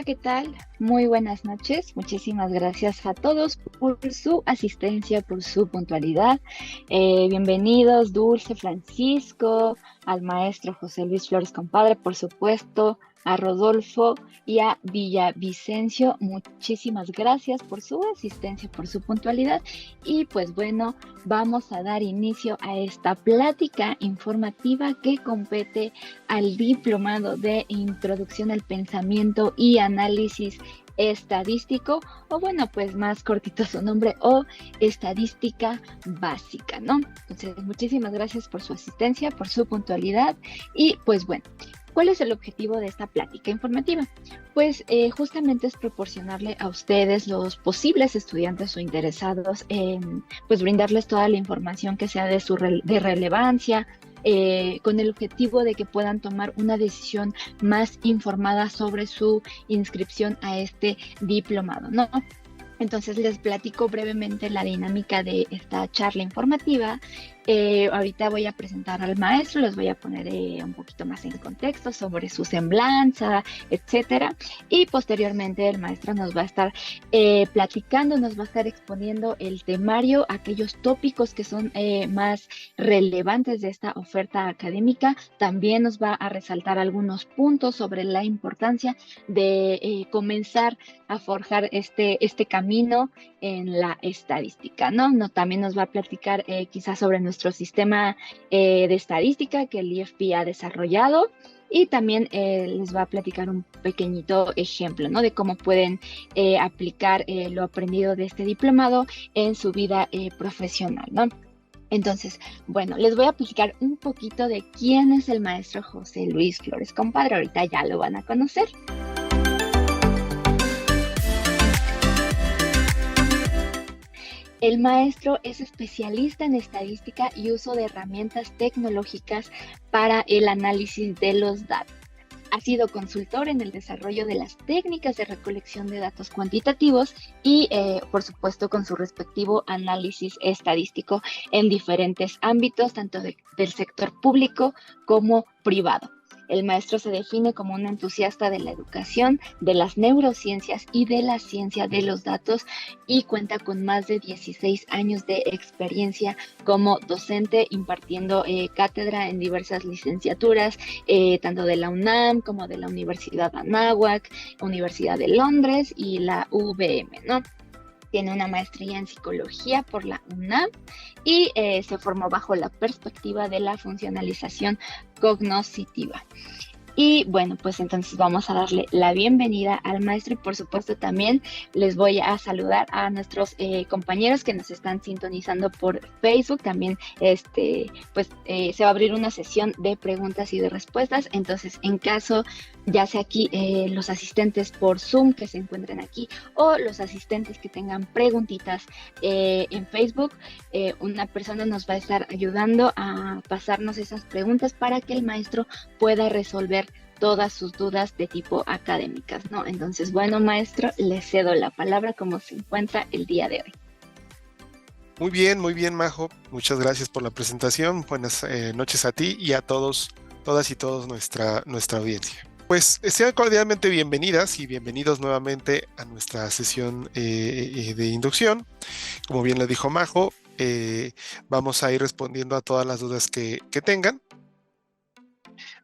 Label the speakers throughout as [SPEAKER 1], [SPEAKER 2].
[SPEAKER 1] ¿qué tal? Muy buenas noches. Muchísimas gracias a todos por su asistencia, por su puntualidad. Bienvenidos, Dulce, Francisco, al maestro José Luis Flores, compadre, por supuesto, a Rodolfo y a Villavicencio. Muchísimas gracias por su asistencia, por su puntualidad. Y pues bueno, vamos a dar inicio a esta plática informativa que compete al diplomado de Introducción al Pensamiento y Análisis Estadístico, o bueno, pues más cortito su nombre, o Estadística Básica, ¿no? Entonces, muchísimas gracias por su asistencia, por su puntualidad, y pues bueno, ¿cuál es el objetivo de esta plática informativa? Pues justamente es proporcionarle a ustedes, los posibles estudiantes o interesados, pues brindarles toda la información que sea de relevancia, con el objetivo de que puedan tomar una decisión más informada sobre su inscripción a este diplomado, ¿no? Entonces les platico brevemente la dinámica de esta charla informativa. Ahorita voy a presentar al maestro, les voy a poner un poquito más en contexto sobre su semblanza, etcétera. Y posteriormente el maestro nos va a estar platicando, nos va a estar exponiendo el temario, aquellos tópicos que son más relevantes de esta oferta académica. También nos va a resaltar algunos puntos sobre la importancia de comenzar a forjar este camino en la estadística, ¿no? También nos va a platicar quizás sobre nuestro sistema de estadística que el IFP ha desarrollado, y también les va a platicar un pequeñito ejemplo, ¿no? De cómo pueden aplicar lo aprendido de este diplomado en su vida profesional, ¿no? Entonces, bueno, les voy a platicar un poquito de quién es el maestro José Luis Flores, compadre. Ahorita ya lo van a conocer. El maestro es especialista en estadística y uso de herramientas tecnológicas para el análisis de los datos. Ha sido consultor en el desarrollo de las técnicas de recolección de datos cuantitativos y, por supuesto, con su respectivo análisis estadístico en diferentes ámbitos, tanto del sector público como privado. El maestro se define como un entusiasta de la educación, de las neurociencias y de la ciencia de los datos, y cuenta con más de 16 años de experiencia como docente, impartiendo cátedra en diversas licenciaturas, tanto de la UNAM como de la Universidad Anáhuac, Universidad de Londres y la UVM, ¿no? Tiene una maestría en psicología por la UNAM y se formó bajo la perspectiva de la funcionalización cognoscitiva. Y bueno, pues entonces vamos a darle la bienvenida al maestro, y por supuesto también les voy a saludar a nuestros compañeros que nos están sintonizando por Facebook. También pues se va a abrir una sesión de preguntas y de respuestas. Entonces, en caso, ya sea aquí los asistentes por Zoom que se encuentren aquí, o los asistentes que tengan preguntitas en Facebook, una persona nos va a estar ayudando a pasarnos esas preguntas para que el maestro pueda resolver todas sus dudas de tipo académicas, ¿no? Entonces, bueno, maestro, le cedo la palabra. ¿Cómo se encuentra el día de hoy?
[SPEAKER 2] Muy bien, Majo. Muchas gracias por la presentación. Buenas noches a ti y a todos, todas y todos nuestra audiencia. Pues sean cordialmente bienvenidas y bienvenidos nuevamente a nuestra sesión de inducción. Como bien lo dijo Majo, vamos a ir respondiendo a todas las dudas que tengan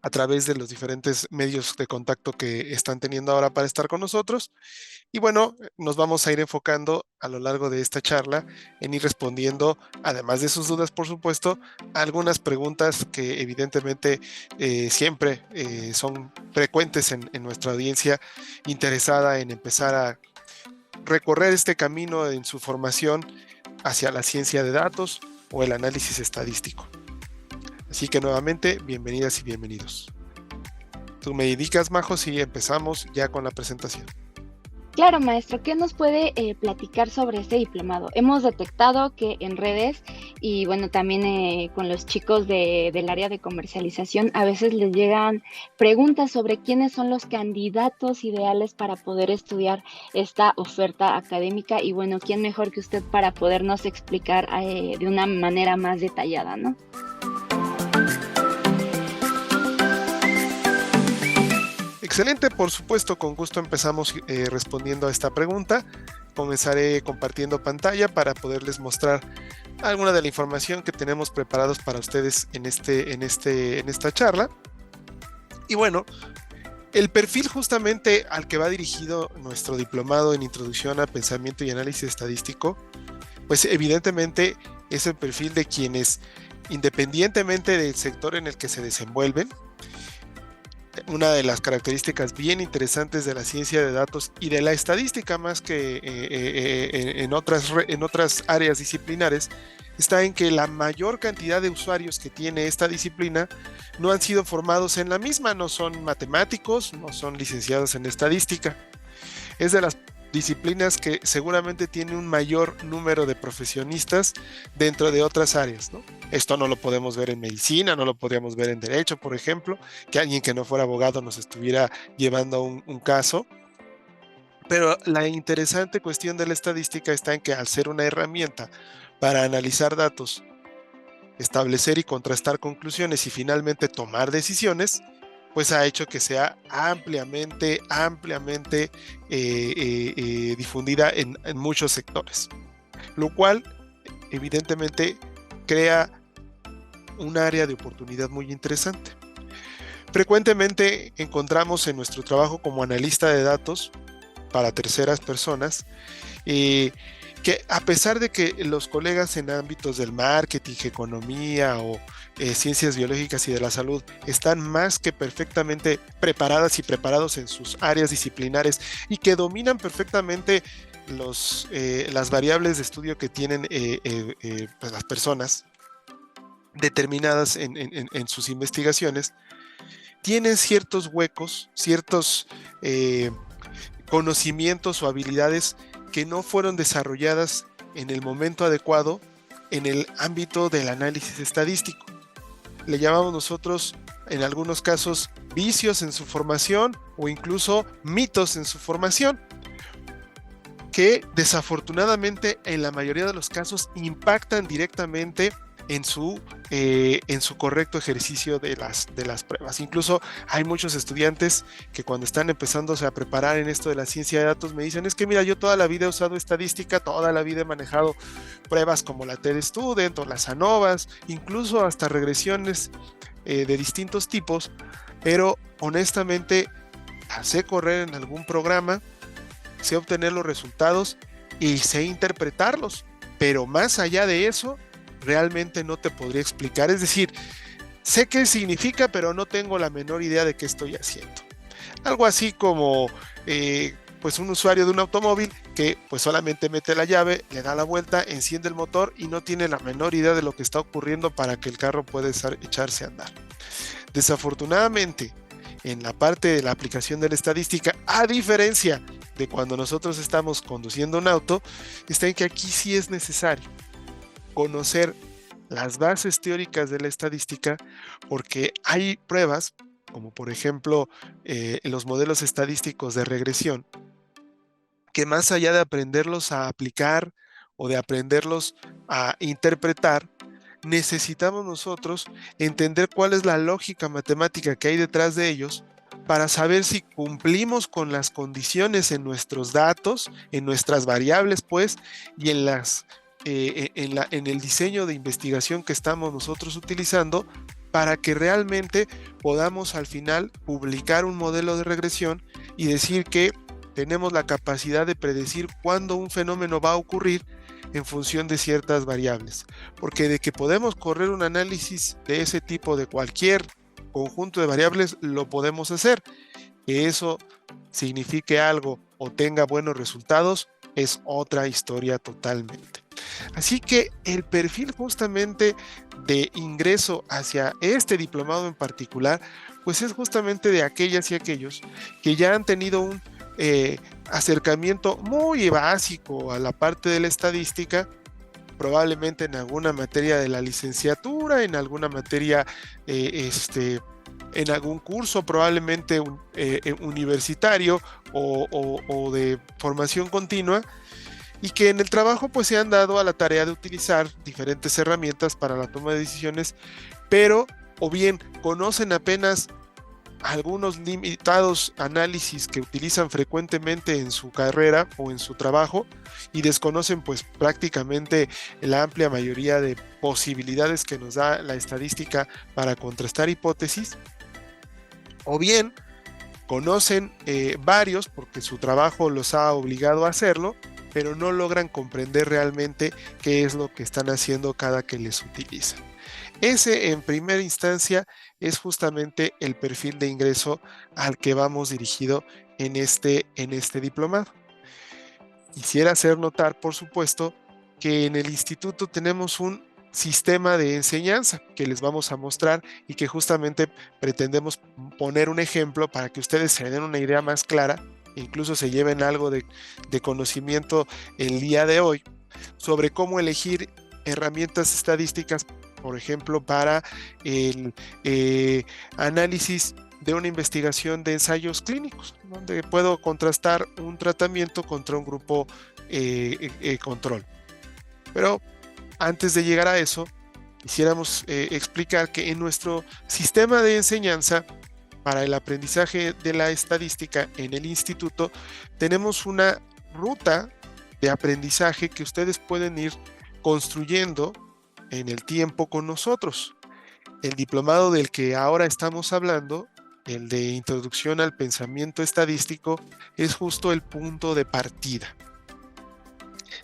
[SPEAKER 2] a través de los diferentes medios de contacto que están teniendo ahora para estar con nosotros. Y bueno, nos vamos a ir enfocando a lo largo de esta charla en ir respondiendo, además de sus dudas, por supuesto, a algunas preguntas que evidentemente siempre son frecuentes en nuestra audiencia interesada en empezar a recorrer este camino en su formación hacia la ciencia de datos o el análisis estadístico. Así que nuevamente, bienvenidas y bienvenidos. Tú me indicas, Majo, si empezamos ya con la presentación.
[SPEAKER 1] Claro, maestro, ¿qué nos puede platicar sobre este diplomado? Hemos detectado que en redes y bueno, también con los chicos del área de comercialización a veces les llegan preguntas sobre quiénes son los candidatos ideales para poder estudiar esta oferta académica, y bueno, ¿quién mejor que usted para podernos explicar de una manera más detallada, ¿no?
[SPEAKER 2] Excelente, por supuesto, con gusto empezamos respondiendo a esta pregunta. Comenzaré compartiendo pantalla para poderles mostrar alguna de la información que tenemos preparados para ustedes en esta charla. Y bueno, el perfil justamente al que va dirigido nuestro diplomado en Introducción a Pensamiento y Análisis Estadístico, pues evidentemente es el perfil de quienes, independientemente del sector en el que se desenvuelven, una de las características bien interesantes de la ciencia de datos y de la estadística más que en otras áreas disciplinares está en que la mayor cantidad de usuarios que tiene esta disciplina no han sido formados en la misma, no son matemáticos, no son licenciados en estadística. Es de las disciplinas que seguramente tiene un mayor número de profesionistas dentro de otras áreas, ¿no? Esto no lo podemos ver en medicina, no lo podríamos ver en derecho, por ejemplo, que alguien que no fuera abogado nos estuviera llevando un caso. Pero la interesante cuestión de la estadística está en que al ser una herramienta para analizar datos, establecer y contrastar conclusiones y finalmente tomar decisiones, pues ha hecho que sea ampliamente difundida en muchos sectores, lo cual evidentemente crea un área de oportunidad muy interesante. Frecuentemente encontramos en nuestro trabajo como analista de datos para terceras personas que a pesar de que los colegas en ámbitos del marketing, economía o ciencias biológicas y de la salud están más que perfectamente preparadas y preparados en sus áreas disciplinares y que dominan perfectamente las variables de estudio que tienen pues las personas determinadas en sus investigaciones, tienen ciertos huecos, ciertos conocimientos o habilidades que no fueron desarrolladas en el momento adecuado en el ámbito del análisis estadístico. Le llamamos nosotros, en algunos casos, vicios en su formación o incluso mitos en su formación, que desafortunadamente en la mayoría de los casos impactan directamente en su correcto ejercicio de las pruebas. Incluso hay muchos estudiantes que cuando están empezándose a preparar en esto de la ciencia de datos me dicen, es que mira, yo toda la vida he usado estadística, toda la vida he manejado pruebas como la TED Student o las ANOVAs, incluso hasta regresiones de distintos tipos, pero honestamente sé correr en algún programa, sé obtener los resultados y sé interpretarlos, pero más allá de eso realmente no te podría explicar. Es decir, sé qué significa, pero no tengo la menor idea de qué estoy haciendo. Algo así como pues un usuario de un automóvil que pues solamente mete la llave, le da la vuelta, enciende el motor y no tiene la menor idea de lo que está ocurriendo para que el carro pueda echarse a andar. Desafortunadamente, en la parte de la aplicación de la estadística, a diferencia de cuando nosotros estamos conduciendo un auto, está en que aquí sí es necesario conocer las bases teóricas de la estadística, porque hay pruebas, como por ejemplo los modelos estadísticos de regresión, que más allá de aprenderlos a aplicar o de aprenderlos a interpretar, necesitamos nosotros entender cuál es la lógica matemática que hay detrás de ellos para saber si cumplimos con las condiciones en nuestros datos, en nuestras variables, pues, y en el diseño de investigación que estamos nosotros utilizando para que realmente podamos al final publicar un modelo de regresión y decir que tenemos la capacidad de predecir cuándo un fenómeno va a ocurrir en función de ciertas variables. Porque de que podemos correr un análisis de ese tipo de cualquier conjunto de variables, lo podemos hacer. Que eso signifique algo o tenga buenos resultados es otra historia totalmente. Así que el perfil justamente de ingreso hacia este diplomado en particular, pues es justamente de aquellas y aquellos que ya han tenido un acercamiento muy básico a la parte de la estadística, probablemente en alguna materia de la licenciatura, en alguna materia, en algún curso probablemente universitario o de formación continua, y que en el trabajo pues se han dado a la tarea de utilizar diferentes herramientas para la toma de decisiones, pero o bien conocen apenas algunos limitados análisis que utilizan frecuentemente en su carrera o en su trabajo y desconocen pues prácticamente la amplia mayoría de posibilidades que nos da la estadística para contrastar hipótesis, o bien conocen varios porque su trabajo los ha obligado a hacerlo, pero no logran comprender realmente qué es lo que están haciendo cada que les utilizan. Ese, en primera instancia, es justamente el perfil de ingreso al que vamos dirigido en este diplomado. Quisiera hacer notar, por supuesto, que en el instituto tenemos un sistema de enseñanza que les vamos a mostrar y que justamente pretendemos poner un ejemplo para que ustedes se den una idea más clara e incluso se lleven algo de conocimiento el día de hoy sobre cómo elegir herramientas estadísticas, por ejemplo, para el análisis de una investigación de ensayos clínicos, donde puedo contrastar un tratamiento contra un grupo control. Pero antes de llegar a eso, quisiéramos explicar que en nuestro sistema de enseñanza para el aprendizaje de la estadística en el instituto, tenemos una ruta de aprendizaje que ustedes pueden ir construyendo en el tiempo con nosotros. El diplomado del que ahora estamos hablando, el de Introducción al Pensamiento Estadístico, es justo el punto de partida.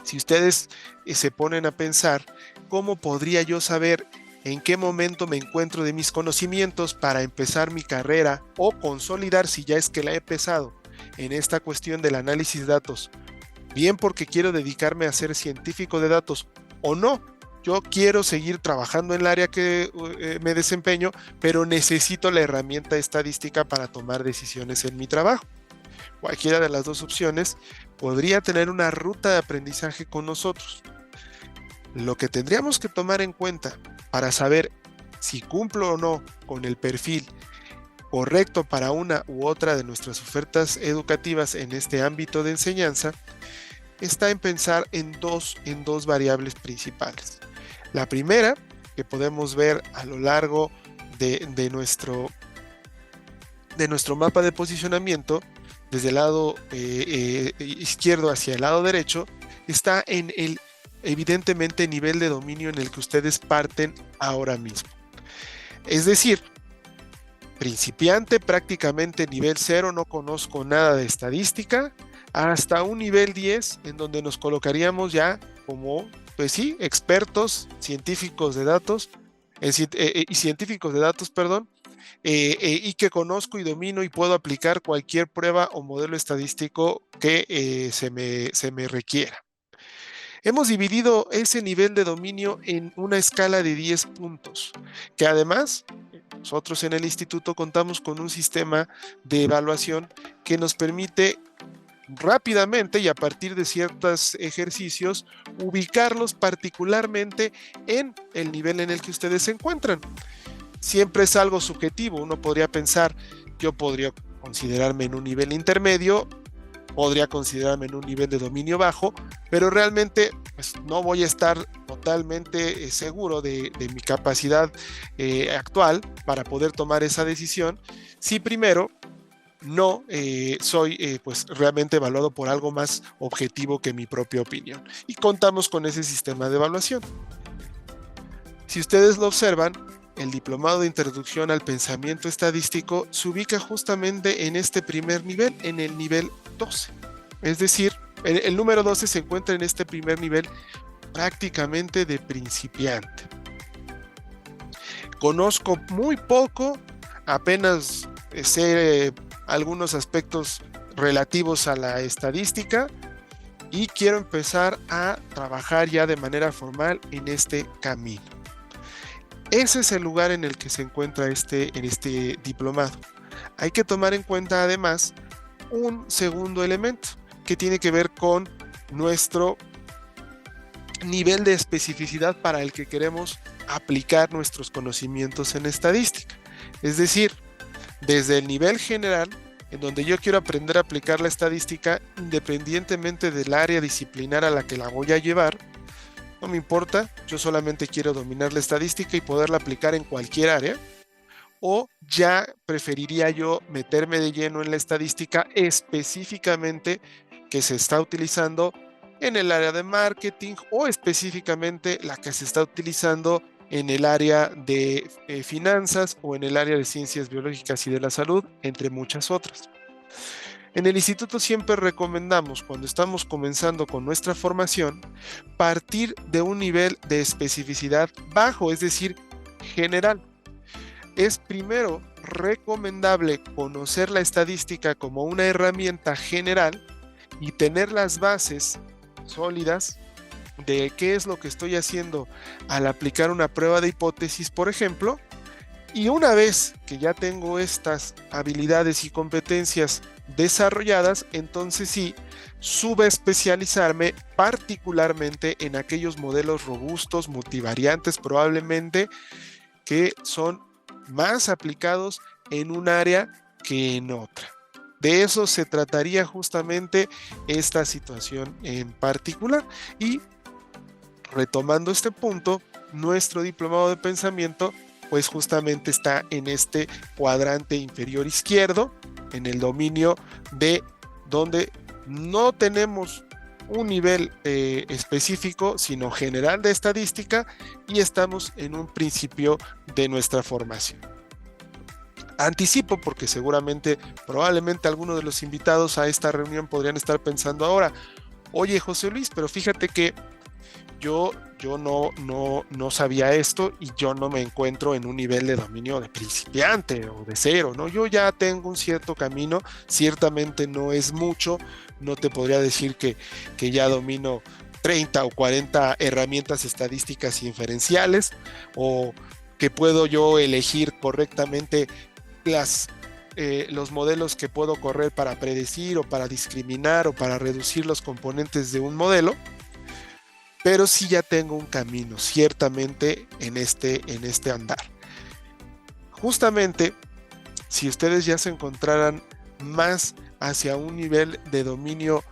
[SPEAKER 2] Si ustedes se ponen a pensar, ¿cómo podría yo saber en qué momento me encuentro de mis conocimientos para empezar mi carrera o consolidar, si ya es que la he empezado, en esta cuestión del análisis de datos? Bien porque quiero dedicarme a ser científico de datos o no. Yo quiero seguir trabajando en el área que me desempeño, pero necesito la herramienta estadística para tomar decisiones en mi trabajo. Cualquiera de las dos opciones podría tener una ruta de aprendizaje con nosotros. Lo que tendríamos que tomar en cuenta para saber si cumplo o no con el perfil correcto para una u otra de nuestras ofertas educativas en este ámbito de enseñanza está en pensar en dos variables principales. La primera, que podemos ver a lo largo de nuestro mapa de posicionamiento, desde el lado izquierdo hacia el lado derecho, está en el evidentemente nivel de dominio en el que ustedes parten ahora mismo. Es decir, principiante, prácticamente nivel 0, no conozco nada de estadística, hasta un nivel 10 en donde nos colocaríamos ya como, pues sí, expertos científicos de datos, y que conozco y domino y puedo aplicar cualquier prueba o modelo estadístico que se me requiera. Hemos dividido ese nivel de dominio en una escala de 10 puntos, que además nosotros en el instituto contamos con un sistema de evaluación que nos permite rápidamente y a partir de ciertos ejercicios ubicarlos particularmente en el nivel en el que ustedes se encuentran. Siempre es algo subjetivo. Uno podría pensar, yo podría considerarme en un nivel intermedio, podría considerarme en un nivel de dominio bajo, pero realmente pues, no voy a estar totalmente seguro de mi capacidad actual para poder tomar esa decisión si primero no soy pues realmente evaluado por algo más objetivo que mi propia opinión. Y contamos con ese sistema de evaluación. Si ustedes lo observan, el diplomado de Introducción al Pensamiento Estadístico se ubica justamente en este primer nivel, en el nivel 12. Es decir, el número 12 se encuentra en este primer nivel prácticamente de principiante. Conozco muy poco, apenas sé algunos aspectos relativos a la estadística y quiero empezar a trabajar ya de manera formal en este camino. Ese es el lugar en el que se encuentra en este diplomado. Hay que tomar en cuenta además un segundo elemento que tiene que ver con nuestro nivel de especificidad para el que queremos aplicar nuestros conocimientos en estadística. Es decir, desde el nivel general, en donde yo quiero aprender a aplicar la estadística independientemente del área disciplinar a la que la voy a llevar, no me importa, yo solamente quiero dominar la estadística y poderla aplicar en cualquier área, o ya preferiría yo meterme de lleno en la estadística específicamente que se está utilizando en el área de marketing o específicamente la que se está utilizando en el área de finanzas o en el área de ciencias biológicas y de la salud, entre muchas otras. En el instituto siempre recomendamos, cuando estamos comenzando con nuestra formación, partir de un nivel de especificidad bajo, es decir, general. Es primero recomendable conocer la estadística como una herramienta general y tener las bases sólidas de qué es lo que estoy haciendo al aplicar una prueba de hipótesis, por ejemplo, y una vez que ya tengo estas habilidades y competencias desarrolladas, entonces sí, subespecializarme particularmente en aquellos modelos robustos, multivariantes, probablemente que son más aplicados en un área que en otra. De eso se trataría justamente esta situación en particular. Y retomando este punto, nuestro diplomado de pensamiento pues justamente está en este cuadrante inferior izquierdo, en el dominio de donde no tenemos un nivel específico, sino general de estadística, y estamos en un principio de nuestra formación. Anticipo porque seguramente, probablemente algunos de los invitados a esta reunión podrían estar pensando ahora, oye José Luis, pero fíjate que yo no sabía esto y yo no me encuentro en un nivel de dominio de principiante o de cero, ¿no? Yo ya tengo un cierto camino, ciertamente no es mucho, no te podría decir que ya domino 30 o 40 herramientas estadísticas inferenciales o que puedo yo elegir correctamente los modelos que puedo correr para predecir o para discriminar o para reducir los componentes de un modelo. Pero sí ya tengo un camino, ciertamente, en este andar. Justamente, si ustedes ya se encontraran más hacia un nivel de dominio,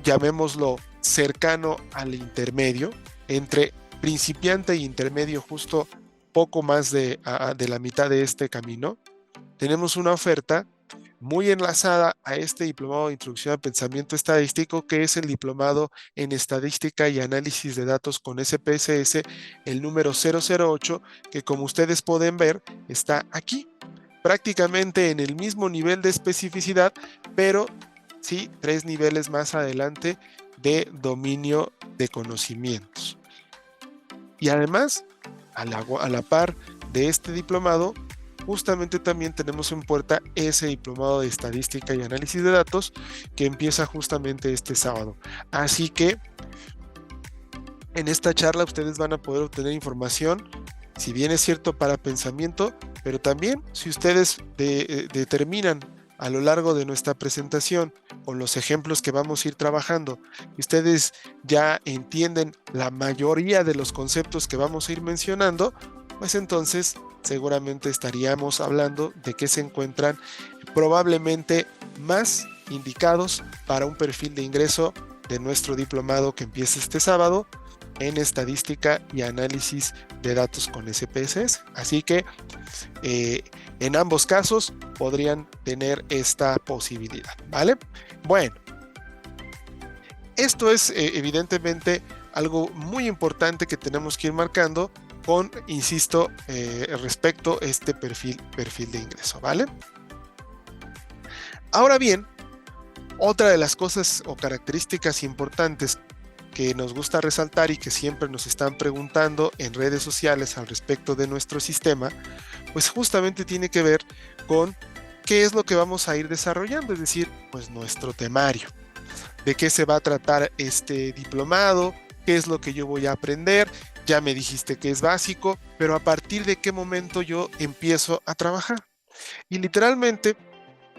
[SPEAKER 2] llamémoslo cercano al intermedio, entre principiante e intermedio, justo poco más de la mitad de este camino, tenemos una oferta muy enlazada a este diplomado de introducción al pensamiento estadístico, que es el diplomado en estadística y análisis de datos con SPSS, el número 008, que como ustedes pueden ver está aquí, prácticamente en el mismo nivel de especificidad, pero sí 3 niveles más adelante de dominio de conocimientos. Y además, a la par de este diplomado, justamente también tenemos en puerta ese diplomado de estadística y análisis de datos que empieza justamente este sábado. Así que en esta charla ustedes van a poder obtener información, si bien es cierto para pensamiento, pero también si ustedes determinan a lo largo de nuestra presentación con los ejemplos que vamos a ir trabajando, y ustedes ya entienden la mayoría de los conceptos que vamos a ir mencionando, pues entonces seguramente estaríamos hablando de que se encuentran probablemente más indicados para un perfil de ingreso de nuestro diplomado que empieza este sábado en estadística y análisis de datos con SPSS. Así que en ambos casos podrían tener esta posibilidad, ¿vale? Bueno, esto es evidentemente algo muy importante que tenemos que ir marcando con, insisto, respecto a este perfil de ingreso, ¿vale? Ahora bien, otra de las cosas o características importantes que nos gusta resaltar y que siempre nos están preguntando en redes sociales al respecto de nuestro sistema, pues justamente tiene que ver con qué es lo que vamos a ir desarrollando, es decir, pues nuestro temario, de qué se va a tratar este diplomado, qué es lo que yo voy a aprender. Ya me dijiste que es básico, pero a partir de qué momento yo empiezo a trabajar. Y literalmente,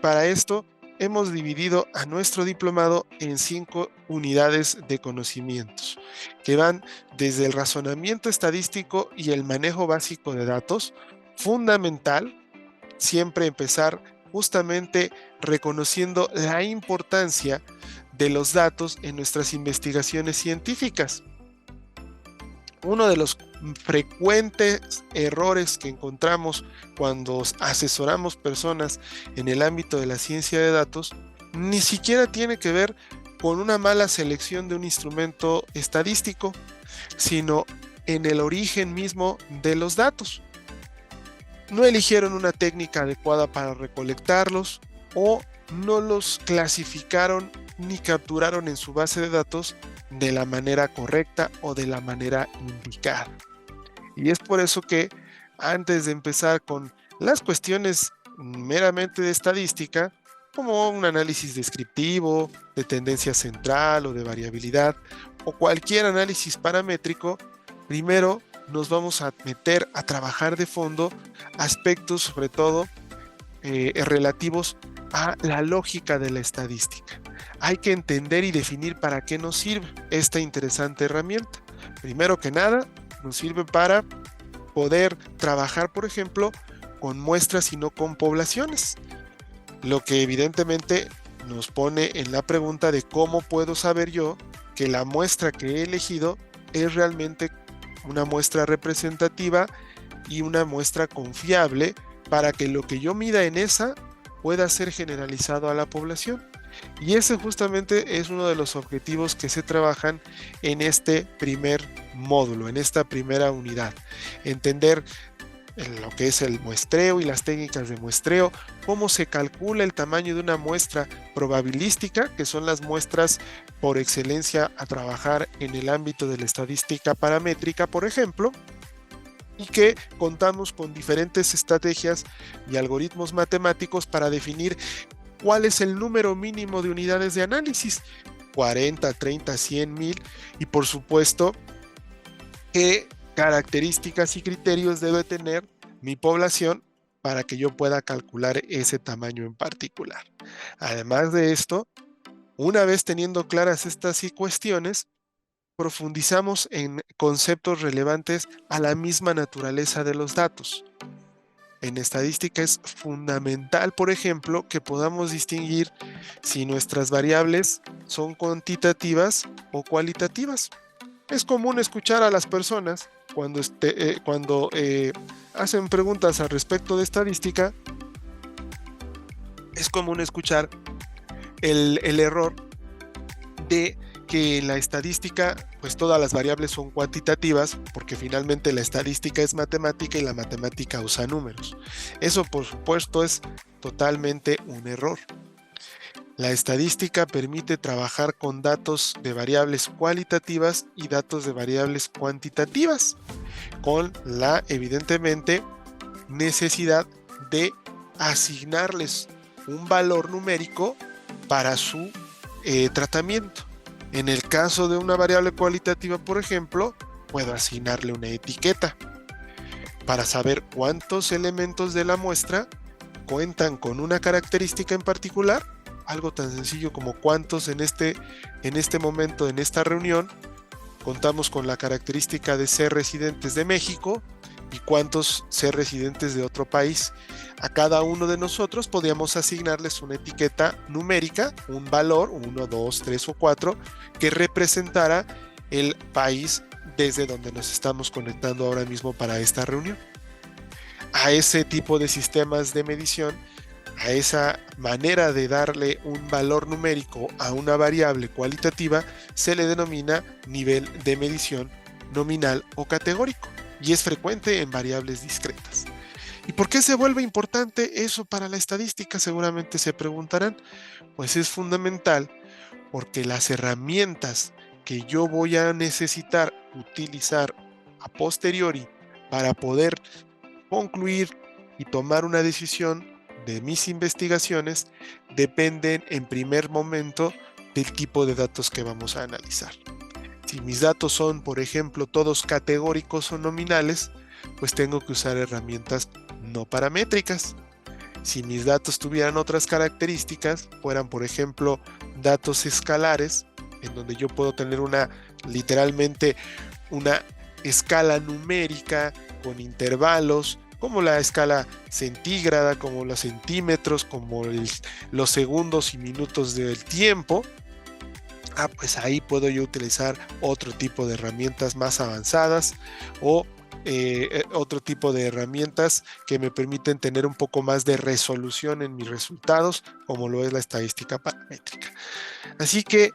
[SPEAKER 2] para esto, hemos dividido a nuestro diplomado en 5 unidades de conocimientos, que van desde el razonamiento estadístico y el manejo básico de datos, fundamental, siempre empezar justamente reconociendo la importancia de los datos en nuestras investigaciones científicas. Uno de los frecuentes errores que encontramos cuando asesoramos personas en el ámbito de la ciencia de datos ni siquiera tiene que ver con una mala selección de un instrumento estadístico, sino en el origen mismo de los datos. No eligieron una técnica adecuada para recolectarlos o no los clasificaron ni capturaron en su base de datos de la manera correcta o de la manera indicada. Y es por eso que antes de empezar con las cuestiones meramente de estadística, como un análisis descriptivo, de tendencia central o de variabilidad, o cualquier análisis paramétrico, primero nos vamos a meter a trabajar de fondo aspectos sobre todo relativos a la lógica de la estadística. Hay que entender y definir para qué nos sirve esta interesante herramienta. Primero que nada, nos sirve para poder trabajar, por ejemplo, con muestras y no con poblaciones, lo que evidentemente nos pone en la pregunta de cómo puedo saber yo que la muestra que he elegido es realmente una muestra representativa y una muestra confiable para que lo que yo mida en esa pueda ser generalizado a la población. Y ese justamente es uno de los objetivos que se trabajan en este primer módulo, en esta primera unidad. Entender lo que es el muestreo y las técnicas de muestreo, cómo se calcula el tamaño de una muestra probabilística, que son las muestras por excelencia a trabajar en el ámbito de la estadística paramétrica, por ejemplo, y que contamos con diferentes estrategias y algoritmos matemáticos para definir cuál es el número mínimo de unidades de análisis, 40, 30, 100, 1000, y por supuesto qué características y criterios debe tener mi población para que yo pueda calcular ese tamaño en particular. Además de esto, una vez teniendo claras estas cuestiones, profundizamos en conceptos relevantes a la misma naturaleza de los datos. En estadística es fundamental, por ejemplo, que podamos distinguir si nuestras variables son cuantitativas o cualitativas. Es común escuchar a las personas cuando hacen preguntas al respecto de estadística, es común escuchar el error de que en la estadística pues todas las variables son cuantitativas, porque finalmente la estadística es matemática y la matemática usa números. Eso por supuesto es totalmente un error. La estadística permite trabajar con datos de variables cualitativas y datos de variables cuantitativas, con la evidentemente necesidad de asignarles un valor numérico para su tratamiento. En el caso de una variable cualitativa, por ejemplo, puedo asignarle una etiqueta para saber cuántos elementos de la muestra cuentan con una característica en particular, algo tan sencillo como cuántos en este momento, en esta reunión, contamos con la característica de ser residentes de México y cuántos ser residentes de otro país. A cada uno de nosotros podíamos asignarles una etiqueta numérica, un valor, 1, 2, 3 o 4, que representara el país desde donde nos estamos conectando ahora mismo para esta reunión. A ese tipo de sistemas de medición, a esa manera de darle un valor numérico a una variable cualitativa, se le denomina nivel de medición nominal o categórico, y es frecuente en variables discretas. ¿Y por qué se vuelve importante eso para la estadística? Seguramente se preguntarán. Pues es fundamental porque las herramientas que yo voy a necesitar utilizar a posteriori para poder concluir y tomar una decisión de mis investigaciones dependen en primer momento del tipo de datos que vamos a analizar. Si mis datos son, por ejemplo, todos categóricos o nominales, pues tengo que usar herramientas no paramétricas. Si mis datos tuvieran otras características, fueran, por ejemplo, datos escalares, en donde yo puedo tener literalmente una escala numérica con intervalos, como la escala centígrada, como los centímetros, como los segundos y minutos del tiempo, pues ahí puedo yo utilizar otro tipo de herramientas más avanzadas o otro tipo de herramientas que me permiten tener un poco más de resolución en mis resultados, como lo es la estadística paramétrica. Así que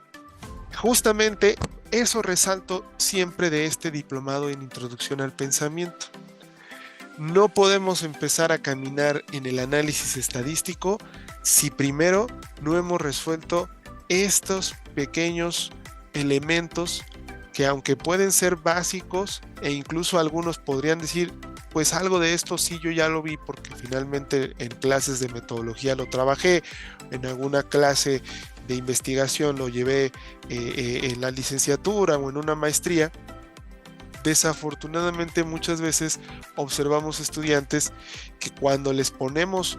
[SPEAKER 2] justamente eso resalto siempre de este diplomado en Introducción al Pensamiento. No podemos empezar a caminar en el análisis estadístico si primero no hemos resuelto estos pequeños elementos que, aunque pueden ser básicos e incluso algunos podrían decir, pues algo de esto sí yo ya lo vi porque finalmente en clases de metodología lo trabajé, en alguna clase de investigación lo llevé en la licenciatura o en una maestría. Desafortunadamente muchas veces observamos estudiantes que cuando les ponemos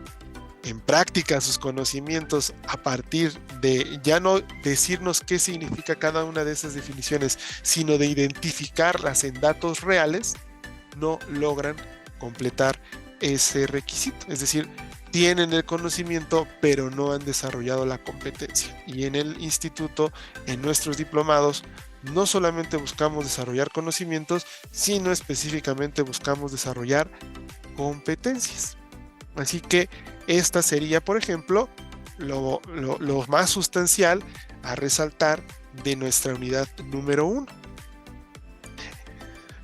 [SPEAKER 2] en práctica sus conocimientos a partir de ya no decirnos qué significa cada una de esas definiciones, sino de identificarlas en datos reales, no logran completar ese requisito. Es decir, tienen el conocimiento, pero no han desarrollado la competencia. Y en el instituto, en nuestros diplomados, no solamente buscamos desarrollar conocimientos, sino específicamente buscamos desarrollar competencias. Así que esta sería, por ejemplo, lo más sustancial a resaltar de nuestra unidad número 1.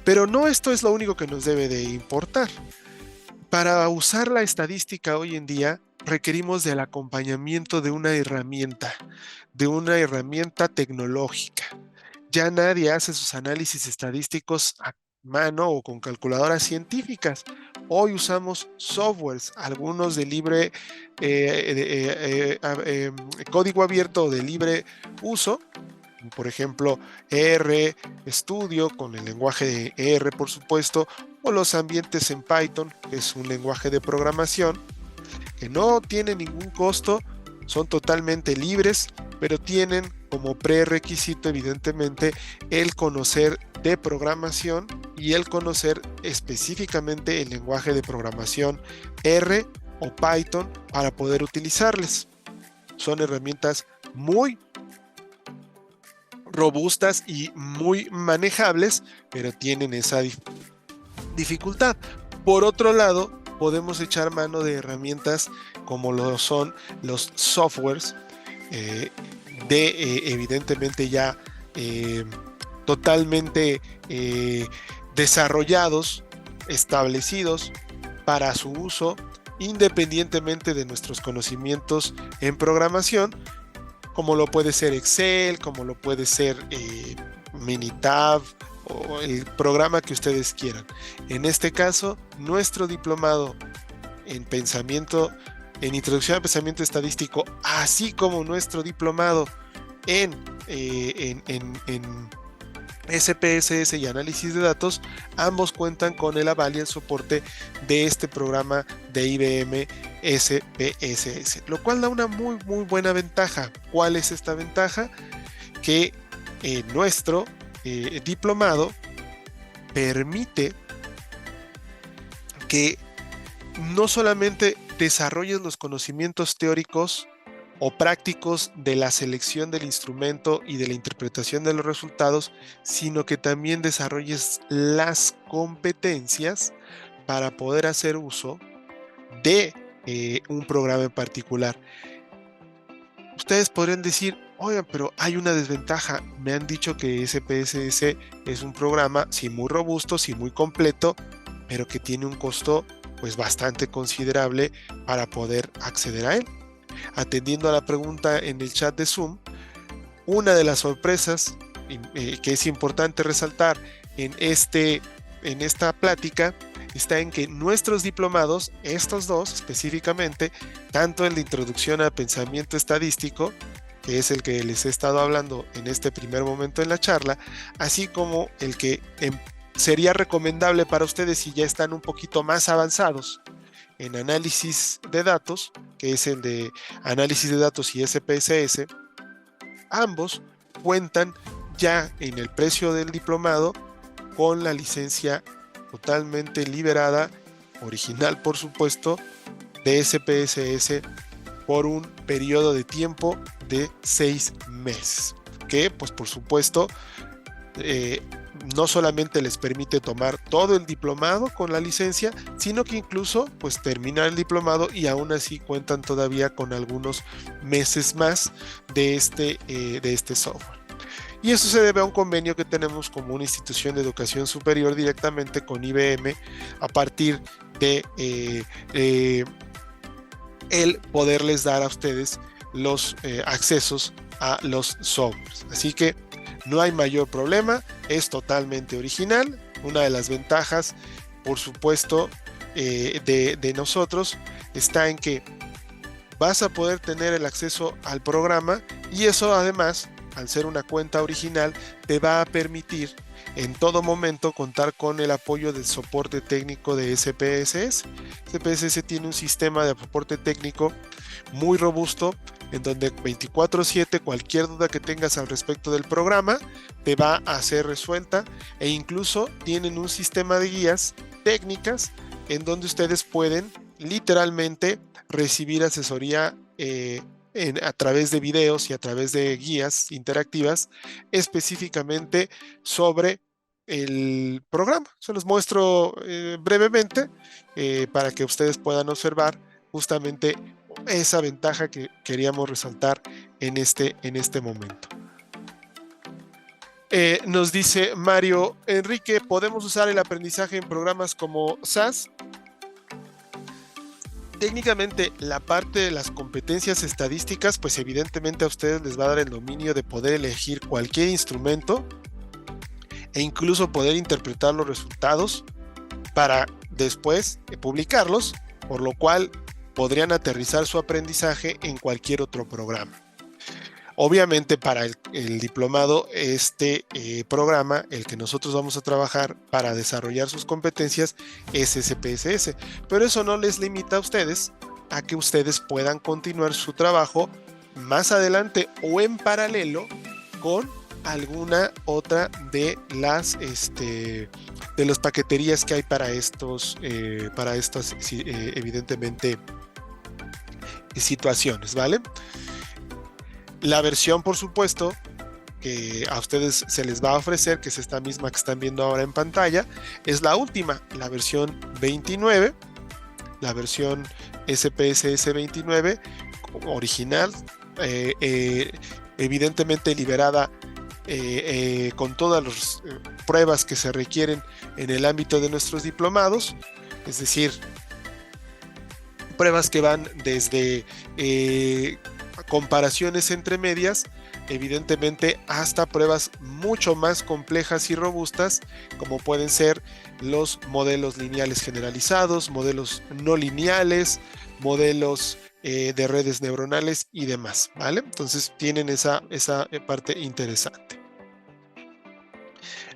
[SPEAKER 2] Pero no esto es lo único que nos debe de importar. Para usar la estadística hoy en día, requerimos del acompañamiento de una herramienta tecnológica. Ya nadie hace sus análisis estadísticos a mano o con calculadoras científicas. Hoy usamos softwares, algunos de libre código abierto o de libre uso, por ejemplo R Studio con el lenguaje de R, por supuesto, o los ambientes en Python, que es un lenguaje de programación que no tiene ningún costo, son totalmente libres, pero tienen como prerequisito evidentemente el conocer de programación y el conocer específicamente el lenguaje de programación R o Python para poder utilizarles. Son herramientas muy robustas y muy manejables, pero tienen esa dificultad. Por otro lado, podemos echar mano de herramientas como lo son los softwares evidentemente ya totalmente desarrollados, establecidos para su uso independientemente de nuestros conocimientos en programación, como lo puede ser Excel, como lo puede ser Minitab o el programa que ustedes quieran. En este caso, nuestro diplomado en Introducción al Pensamiento Estadístico, así como nuestro diplomado en SPSS y análisis de datos, ambos cuentan con el aval y el soporte de este programa de IBM SPSS, lo cual da una muy buena ventaja. ¿Cuál es esta ventaja? Que nuestro diplomado permite que no solamente desarrolles los conocimientos teóricos o prácticos de la selección del instrumento y de la interpretación de los resultados, sino que también desarrolles las competencias para poder hacer uso de un programa en particular. Ustedes podrían decir, oigan, pero hay una desventaja. Me han dicho que SPSS es un programa, sí, muy robusto, sí, muy completo, pero que tiene un costo pues bastante considerable para poder acceder a él. Atendiendo a la pregunta en el chat de Zoom, una de las sorpresas que es importante resaltar en esta plática está en que nuestros diplomados, estos dos específicamente, tanto el de Introducción al Pensamiento Estadístico, que es el que les he estado hablando en este primer momento en la charla, así como el que sería recomendable para ustedes si ya están un poquito más avanzados en análisis de datos, que es el de análisis de datos y SPSS, ambos cuentan ya en el precio del diplomado con la licencia totalmente liberada, original por supuesto, de SPSS por un periodo de tiempo de 6 meses. ¿Ok? que pues por supuesto no solamente les permite tomar todo el diplomado con la licencia, sino que incluso pues terminar el diplomado y aún así cuentan todavía con algunos meses más de este software. Y eso se debe a un convenio que tenemos como una institución de educación superior directamente con IBM a partir de el poderles dar a ustedes los accesos a los softwares. Así que no hay mayor problema, es totalmente original. Una de las ventajas, por supuesto, de nosotros está en que vas a poder tener el acceso al programa y eso además, al ser una cuenta original, te va a permitir en todo momento contar con el apoyo del soporte técnico de SPSS. SPSS tiene un sistema de soporte técnico muy robusto en donde 24/7 cualquier duda que tengas al respecto del programa te va a ser resuelta, e incluso tienen un sistema de guías técnicas en donde ustedes pueden literalmente recibir asesoría a través de videos y a través de guías interactivas específicamente sobre el programa. Se los muestro brevemente para que ustedes puedan observar justamente esa ventaja que queríamos resaltar en este momento. Nos dice Mario Enrique, ¿podemos usar el aprendizaje en programas como SAS? Técnicamente la parte de las competencias estadísticas, pues evidentemente a ustedes les va a dar el dominio de poder elegir cualquier instrumento e incluso poder interpretar los resultados para después publicarlos, por lo cual podrían aterrizar su aprendizaje en cualquier otro programa. Obviamente para el diplomado, programa, el que nosotros vamos a trabajar para desarrollar sus competencias, es SPSS, pero eso no les limita a ustedes a que ustedes puedan continuar su trabajo más adelante o en paralelo con alguna otra de las paqueterías que hay para estas evidentemente situaciones, ¿vale? La versión, por supuesto, que a ustedes se les va a ofrecer, que es esta misma que están viendo ahora en pantalla, es la última, la versión 29, la versión SPSS 29 original, evidentemente liberada con todas las pruebas que se requieren en el ámbito de nuestros diplomados, es decir, pruebas que van desde comparaciones entre medias, evidentemente hasta pruebas mucho más complejas y robustas, como pueden ser los modelos lineales generalizados, modelos no lineales, modelos de redes neuronales y demás, ¿vale? Entonces tienen esa parte interesante.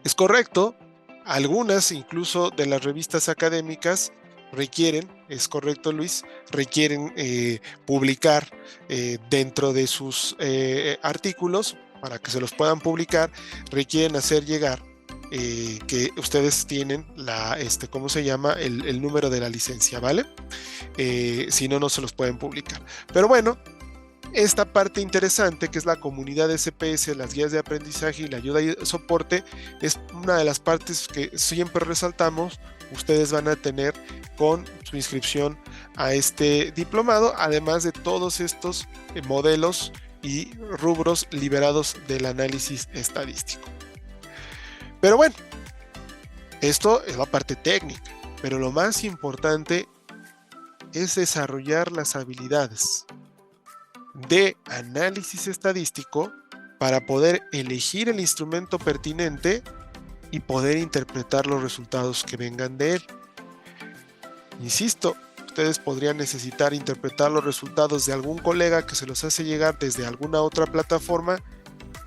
[SPEAKER 2] Es correcto, algunas incluso de las revistas académicas requieren, es correcto Luis, requieren publicar dentro de sus artículos, para que se los puedan publicar, requieren hacer llegar que ustedes tienen ¿cómo se llama? El número de la licencia, ¿vale? Si no, no se los pueden publicar. Pero bueno, esta parte interesante que es la comunidad de SPS, las guías de aprendizaje y la ayuda y soporte, es una de las partes que siempre resaltamos. Ustedes van a tener con su inscripción a este diplomado, además de todos estos modelos y rubros liberados del análisis estadístico. Pero bueno, esto es la parte técnica, pero lo más importante es desarrollar las habilidades de análisis estadístico para poder elegir el instrumento pertinente y poder interpretar los resultados que vengan de él. Insisto, ustedes podrían necesitar interpretar los resultados de algún colega que se los hace llegar desde alguna otra plataforma,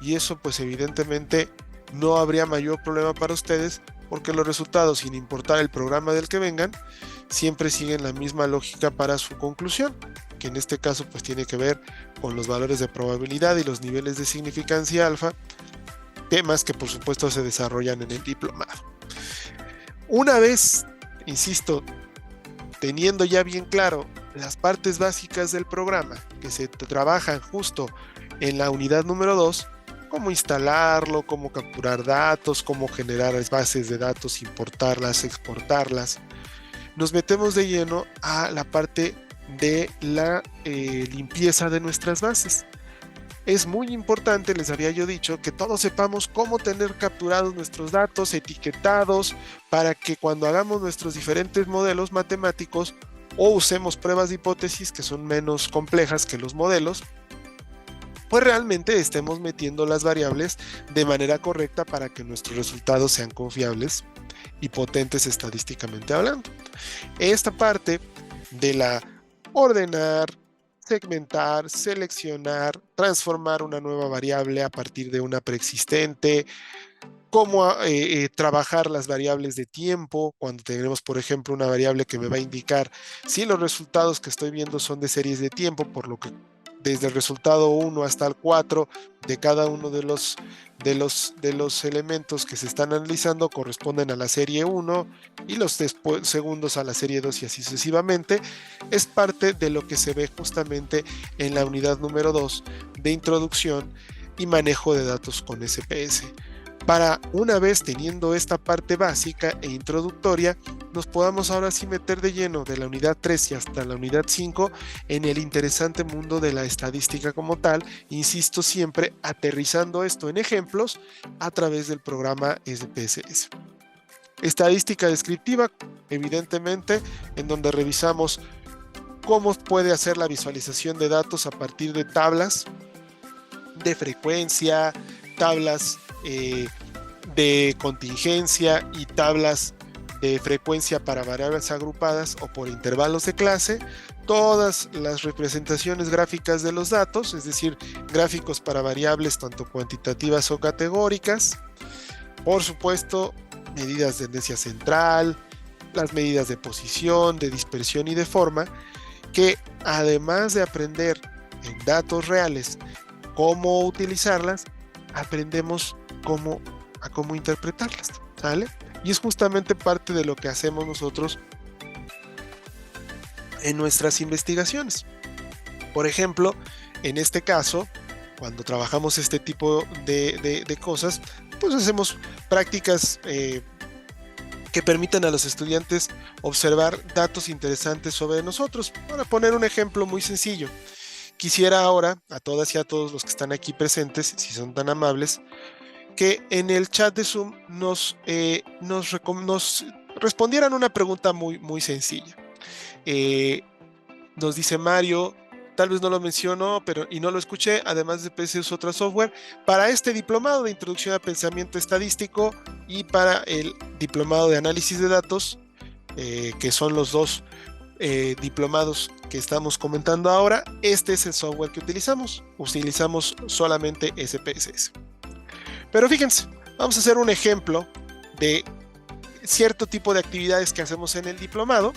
[SPEAKER 2] y eso pues evidentemente no habría mayor problema para ustedes, porque los resultados, sin importar el programa del que vengan, siempre siguen la misma lógica para su conclusión, que en este caso pues tiene que ver con los valores de probabilidad y los niveles de significancia alfa, temas que por supuesto se desarrollan en el diplomado. Una vez, insisto, teniendo ya bien claro las partes básicas del programa que se trabajan justo en la unidad número 2, cómo instalarlo, cómo capturar datos, cómo generar bases de datos, importarlas, exportarlas. Nos metemos de lleno a la parte de la limpieza de nuestras bases. Es muy importante, les había yo dicho, que todos sepamos cómo tener capturados nuestros datos, etiquetados, para que cuando hagamos nuestros diferentes modelos matemáticos o usemos pruebas de hipótesis que son menos complejas que los modelos, pues realmente estemos metiendo las variables de manera correcta para que nuestros resultados sean confiables y potentes estadísticamente hablando. Esta parte de la ordenar, segmentar, seleccionar, transformar una nueva variable a partir de una preexistente, cómo trabajar las variables de tiempo, cuando tenemos, por ejemplo, una variable que me va a indicar si los resultados que estoy viendo son de series de tiempo, por lo que desde el resultado 1 hasta el 4 de cada uno de los elementos que se están analizando corresponden a la serie 1 y los segundos a la serie 2 y así sucesivamente. Es parte de lo que se ve justamente en la unidad número 2 de introducción y manejo de datos con SPS. Para una vez teniendo esta parte básica e introductoria, nos podamos ahora sí meter de lleno de la unidad 3 y hasta la unidad 5 en el interesante mundo de la estadística como tal, insisto siempre aterrizando esto en ejemplos a través del programa SPSS. Estadística descriptiva, evidentemente, en donde revisamos cómo puede hacer la visualización de datos a partir de tablas de frecuencia, tablas de contingencia y tablas de frecuencia para variables agrupadas o por intervalos de clase, todas las representaciones gráficas de los datos, es decir, gráficos para variables tanto cuantitativas o categóricas, por supuesto, medidas de tendencia central, las medidas de posición, de dispersión y de forma, que además de aprender en datos reales cómo utilizarlas, aprendemos cómo interpretarlas, ¿sale? Y es justamente parte de lo que hacemos nosotros en nuestras investigaciones. Por ejemplo, en este caso, cuando trabajamos este tipo de cosas, pues hacemos prácticas que permitan a los estudiantes observar datos interesantes sobre nosotros. Para poner un ejemplo muy sencillo, quisiera ahora a todas y a todos los que están aquí presentes, si son tan amables, que en el chat de Zoom nos respondieran una pregunta muy sencilla. Nos dice Mario, tal vez no lo mencionó, y no lo escuché, además de PC uso otro software, para este diplomado de introducción al pensamiento estadístico y para el diplomado de análisis de datos, que son los dos diplomados que estamos comentando ahora, este es el software que utilizamos solamente SPSS. Pero fíjense, vamos a hacer un ejemplo de cierto tipo de actividades que hacemos en el diplomado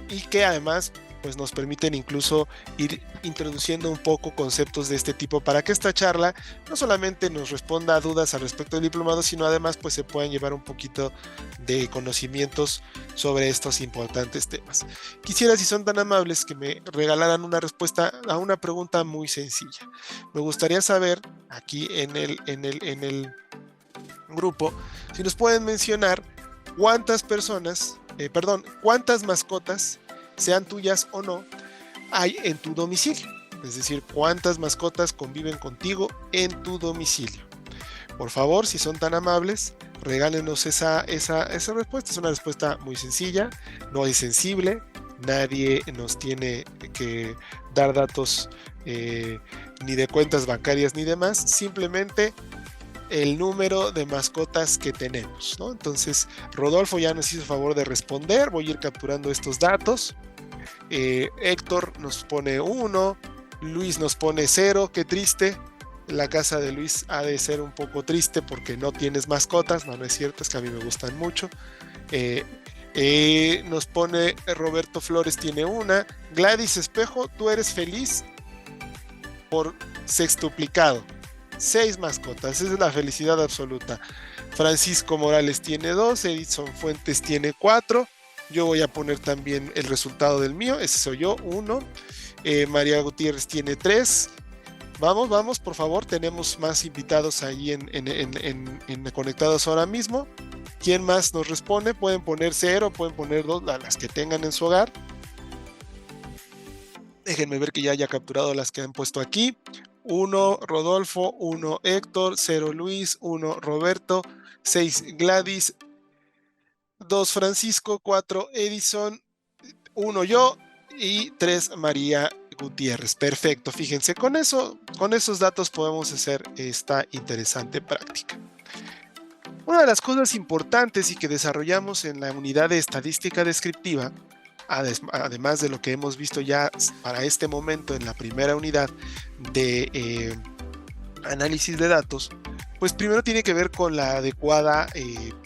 [SPEAKER 2] y que además pues, nos permiten incluso ir introduciendo un poco conceptos de este tipo para que esta charla no solamente nos responda a dudas al respecto del diplomado, sino además pues, se puedan llevar un poquito de conocimientos sobre estos importantes temas. Quisiera, si son tan amables, que me regalaran una respuesta a una pregunta muy sencilla. Me gustaría saber aquí en el grupo si nos pueden mencionar cuántas mascotas, sean tuyas o no, hay en tu domicilio. Es decir, cuántas mascotas conviven contigo en tu domicilio. Por favor, si son tan amables, regálenos esa respuesta. Es una respuesta muy sencilla, no es sensible, nadie nos tiene que dar datos ni de cuentas bancarias ni demás, simplemente el número de mascotas que tenemos, ¿no? Entonces, Rodolfo ya nos hizo favor de responder, voy a ir capturando estos datos. Héctor nos pone 1, Luis nos pone 0, qué triste. La casa de Luis ha de ser un poco triste porque no tienes mascotas. No es cierto, es que a mí me gustan mucho. Nos pone Roberto Flores, tiene una. Gladys Espejo, tú eres feliz por sextuplicado. 6 mascotas, esa es la felicidad absoluta. Francisco Morales tiene 2, Edison Fuentes tiene 4. Yo voy a poner también el resultado del mío, ese soy yo, 1. María Gutiérrez tiene 3. Vamos, vamos, por favor. Tenemos más invitados ahí conectados ahora mismo. ¿Quién más nos responde? Pueden poner 0, pueden poner 2, las que tengan en su hogar. Déjenme ver que ya haya capturado las que han puesto aquí. 1 Rodolfo, 1 Héctor, 0 Luis, 1 Roberto, 6 Gladys, 2 Francisco, 4 Edison, 1 yo y 3 María Gutiérrez. Perfecto, fíjense, con esos datos podemos hacer esta interesante práctica. Una de las cosas importantes y que desarrollamos en la unidad de estadística descriptiva, además de lo que hemos visto ya para este momento en la primera unidad de análisis de datos, pues primero tiene que ver con la adecuada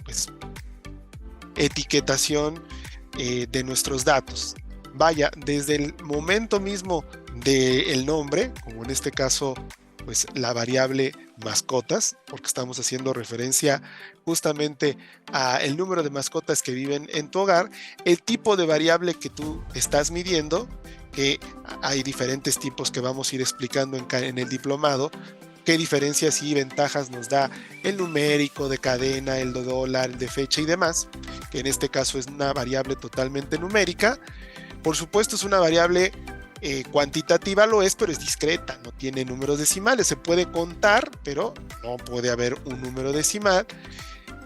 [SPEAKER 2] pues, etiquetación de nuestros datos. Vaya, desde el momento mismo del nombre, como en este caso, pues la variable mascotas, porque estamos haciendo referencia justamente a el número de mascotas que viven en tu hogar, el tipo de variable que tú estás midiendo, que hay diferentes tipos que vamos a ir explicando en el diplomado, qué diferencias y ventajas nos da el numérico de cadena, el de dólar, el de fecha y demás, que en este caso es una variable totalmente numérica. Por supuesto es una variable cuantitativa, lo es, pero es discreta, no tiene números decimales, se puede contar, pero no puede haber un número decimal.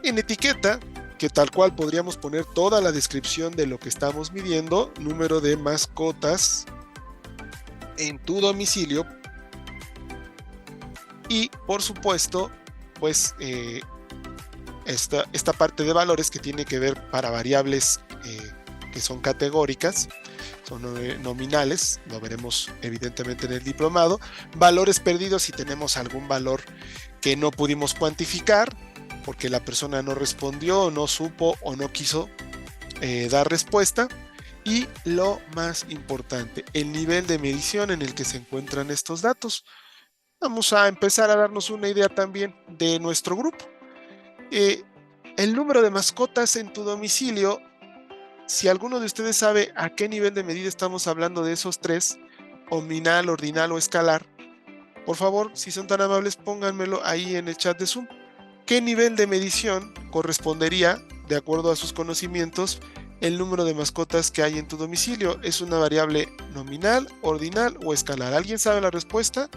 [SPEAKER 2] En etiqueta, que tal cual podríamos poner toda la descripción de lo que estamos midiendo, número de mascotas en tu domicilio, y por supuesto, pues esta parte de valores que tiene que ver para variables que son categóricas, son nominales, lo veremos evidentemente en el diplomado. Valores perdidos si tenemos algún valor que no pudimos cuantificar porque la persona no respondió, no supo o no quiso dar respuesta. Y lo más importante, el nivel de medición en el que se encuentran estos datos. Vamos a empezar a darnos una idea también de nuestro grupo. El número de mascotas en tu domicilio, si alguno de ustedes sabe a qué nivel de medida estamos hablando de esos tres, nominal, ordinal o escalar, por favor, si son tan amables, pónganmelo ahí en el chat de Zoom. ¿Qué nivel de medición correspondería, de acuerdo a sus conocimientos, el número de mascotas que hay en tu domicilio? ¿Es una variable nominal, ordinal o escalar? ¿Alguien sabe la respuesta?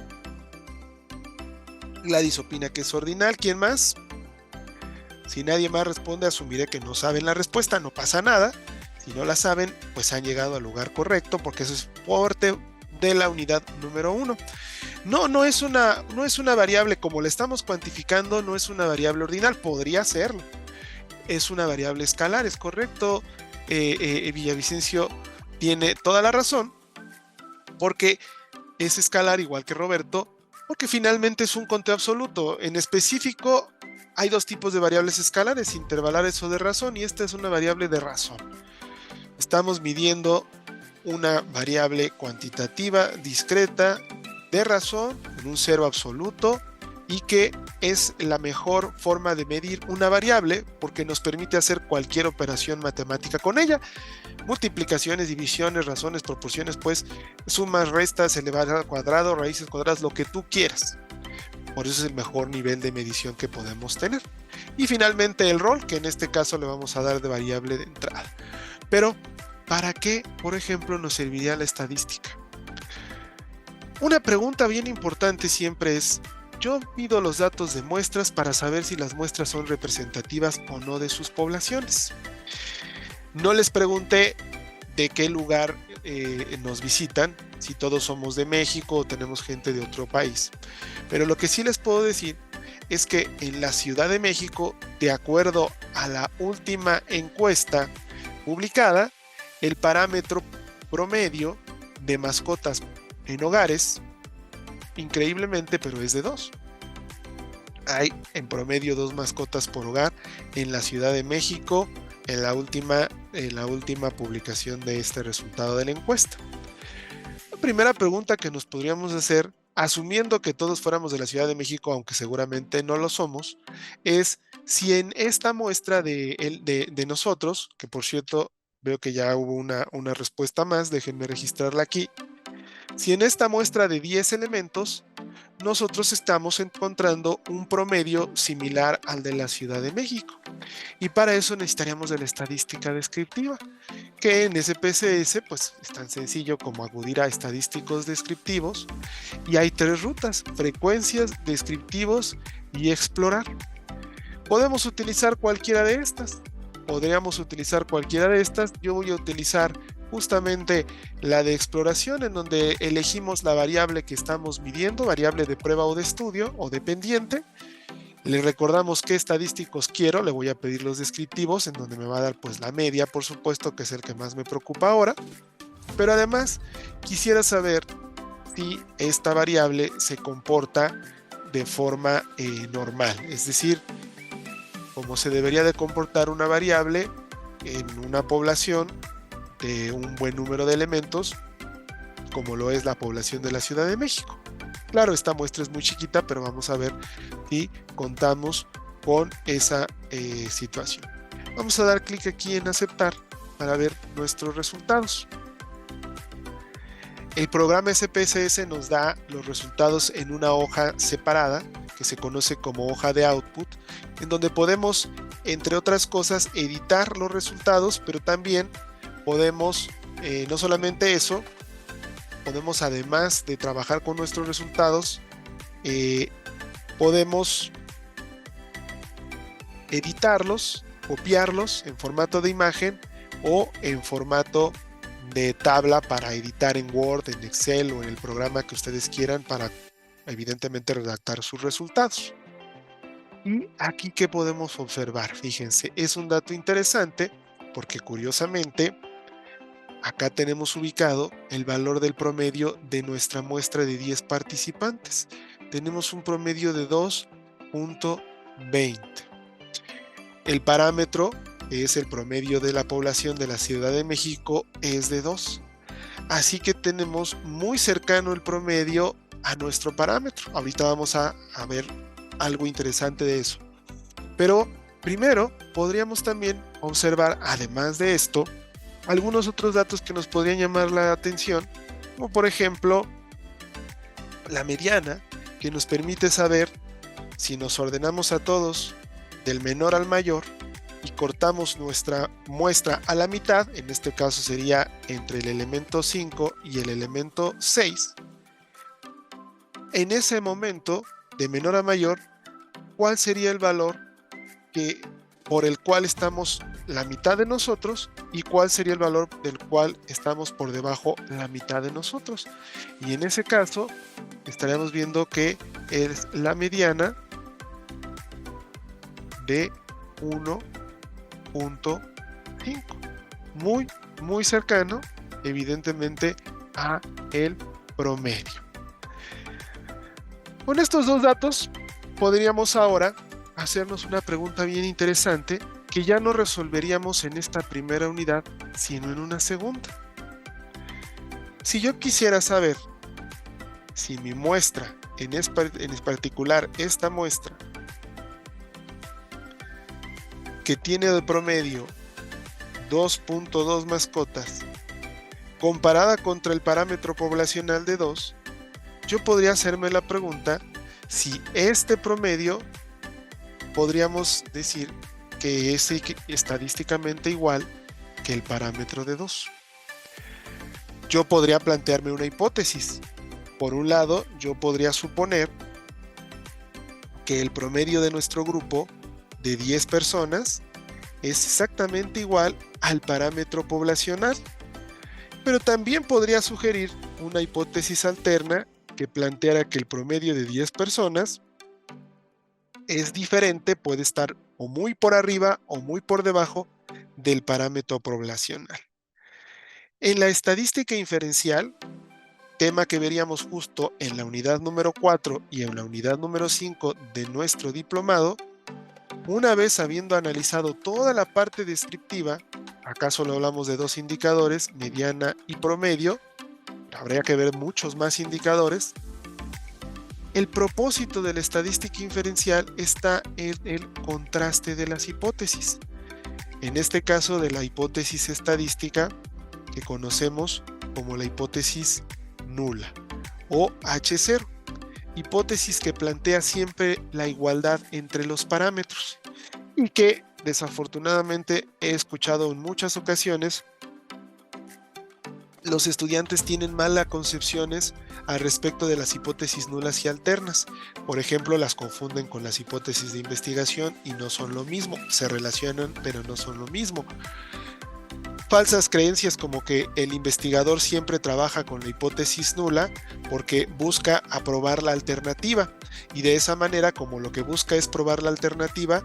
[SPEAKER 2] Gladys opina que es ordinal. ¿Quién más? Si nadie más responde, asumiré que no saben la respuesta. No pasa nada. Si no la saben, pues han llegado al lugar correcto, porque eso es parte de la unidad número 1. No es una variable como la estamos cuantificando, no es una variable ordinal. Podría serlo. Es una variable escalar, es correcto. Villavicencio tiene toda la razón, porque es escalar igual que Roberto, porque finalmente es un conteo absoluto. En específico, hay dos tipos de variables escalares, intervalares o de razón, y esta es una variable de razón. Estamos midiendo una variable cuantitativa, discreta, de razón, en un cero absoluto, y que es la mejor forma de medir una variable porque nos permite hacer cualquier operación matemática con ella. Multiplicaciones, divisiones, razones, proporciones, pues sumas, restas, elevar al cuadrado, raíces cuadradas, lo que tú quieras. Por eso es el mejor nivel de medición que podemos tener. Y finalmente el rol, que en este caso le vamos a dar de variable de entrada. Pero, ¿para qué, por ejemplo, nos serviría la estadística? Una pregunta bien importante siempre es: yo mido los datos de muestras para saber si las muestras son representativas o no de sus poblaciones. No les pregunté de qué lugar nos visitan, si todos somos de México o tenemos gente de otro país. Pero lo que sí les puedo decir es que en la Ciudad de México, de acuerdo a la última encuesta publicada, el parámetro promedio de mascotas en hogares, increíblemente, pero es de 2. Hay en promedio 2 mascotas por hogar en la Ciudad de México en la última publicación de este resultado de la encuesta. La primera pregunta que nos podríamos hacer, asumiendo que todos fuéramos de la Ciudad de México, aunque seguramente no lo somos, es si en esta muestra de nosotros, que por cierto veo que ya hubo una respuesta más, déjenme registrarla aquí. Si en esta muestra de 10 elementos, nosotros estamos encontrando un promedio similar al de la Ciudad de México. Y para eso necesitaríamos de la estadística descriptiva, que en SPSS pues es tan sencillo como acudir a estadísticos descriptivos, y hay 3 rutas: frecuencias, descriptivos y explorar. Podemos utilizar cualquiera de estas. Yo voy a utilizar justamente la de exploración, en donde elegimos la variable que estamos midiendo, variable de prueba o de estudio o dependiente. Le recordamos qué estadísticos quiero, le voy a pedir los descriptivos, en donde me va a dar pues la media, por supuesto, que es el que más me preocupa ahora. Pero además quisiera saber si esta variable se comporta de forma normal, es decir, cómo se debería de comportar una variable en una población de un buen número de elementos, como lo es la población de la Ciudad de México. Claro, esta muestra es muy chiquita, pero vamos a ver si contamos con esa situación. Vamos a dar clic aquí en aceptar para ver nuestros resultados. El programa SPSS nos da los resultados en una hoja separada, que se conoce como hoja de output, en donde podemos, entre otras cosas, editar los resultados, pero también podemos, no solamente eso, podemos, además de trabajar con nuestros resultados, podemos editarlos, copiarlos en formato de imagen o en formato de tabla para editar en Word, en Excel o en el programa que ustedes quieran para, evidentemente, redactar sus resultados. Y aquí, ¿qué podemos observar? Fíjense, es un dato interesante porque, curiosamente, acá tenemos ubicado el valor del promedio de nuestra muestra de 10 participantes. Tenemos un promedio de 2.20. El parámetro, que es el promedio de la población de la Ciudad de México, es de 2. Así que tenemos muy cercano el promedio a nuestro parámetro. Ahorita vamos a ver algo interesante de eso. Pero primero podríamos también observar, además de esto, algunos otros datos que nos podrían llamar la atención, como por ejemplo la mediana, que nos permite saber si nos ordenamos a todos del menor al mayor y cortamos nuestra muestra a la mitad, en este caso sería entre el elemento 5 y el elemento 6. En ese momento, de menor a mayor, ¿cuál sería el valor por el cual estamos la mitad de nosotros y cuál sería el valor del cual estamos por debajo la mitad de nosotros? Y en ese caso estaríamos viendo que es la mediana de 1.5, muy cercano, evidentemente, a el promedio. Con estos dos datos podríamos ahora hacernos una pregunta bien interesante, que ya no resolveríamos en esta primera unidad, sino en una segunda. Si yo quisiera saber si mi muestra, en particular esta muestra, que tiene de promedio 2.2 mascotas, comparada contra el parámetro poblacional de 2, yo podría hacerme la pregunta si este promedio podríamos decir que es estadísticamente igual que el parámetro de 2. Yo podría plantearme una hipótesis. Por un lado, yo podría suponer que el promedio de nuestro grupo de 10 personas es exactamente igual al parámetro poblacional, pero también podría sugerir una hipótesis alterna que planteara que el promedio de 10 personas es diferente, puede estar o muy por arriba o muy por debajo del parámetro poblacional. En la estadística inferencial, tema que veríamos justo en la unidad número 4 y en la unidad número 5 de nuestro diplomado, una vez habiendo analizado toda la parte descriptiva, acá solo hablamos de 2 indicadores, mediana y promedio, habría que ver muchos más indicadores. El propósito de la estadística inferencial está en el contraste de las hipótesis. En este caso, de la hipótesis estadística que conocemos como la hipótesis nula o H0. hipótesis que plantea siempre la igualdad entre los parámetros y que desafortunadamente he escuchado en muchas ocasiones los estudiantes tienen malas concepciones al respecto de las hipótesis nulas y alternas. Por ejemplo, las confunden con las hipótesis de investigación y no son lo mismo. Se relacionan, pero no son lo mismo. Falsas creencias como que el investigador siempre trabaja con la hipótesis nula porque busca aprobar la alternativa, y de esa manera, como lo que busca es probar la alternativa,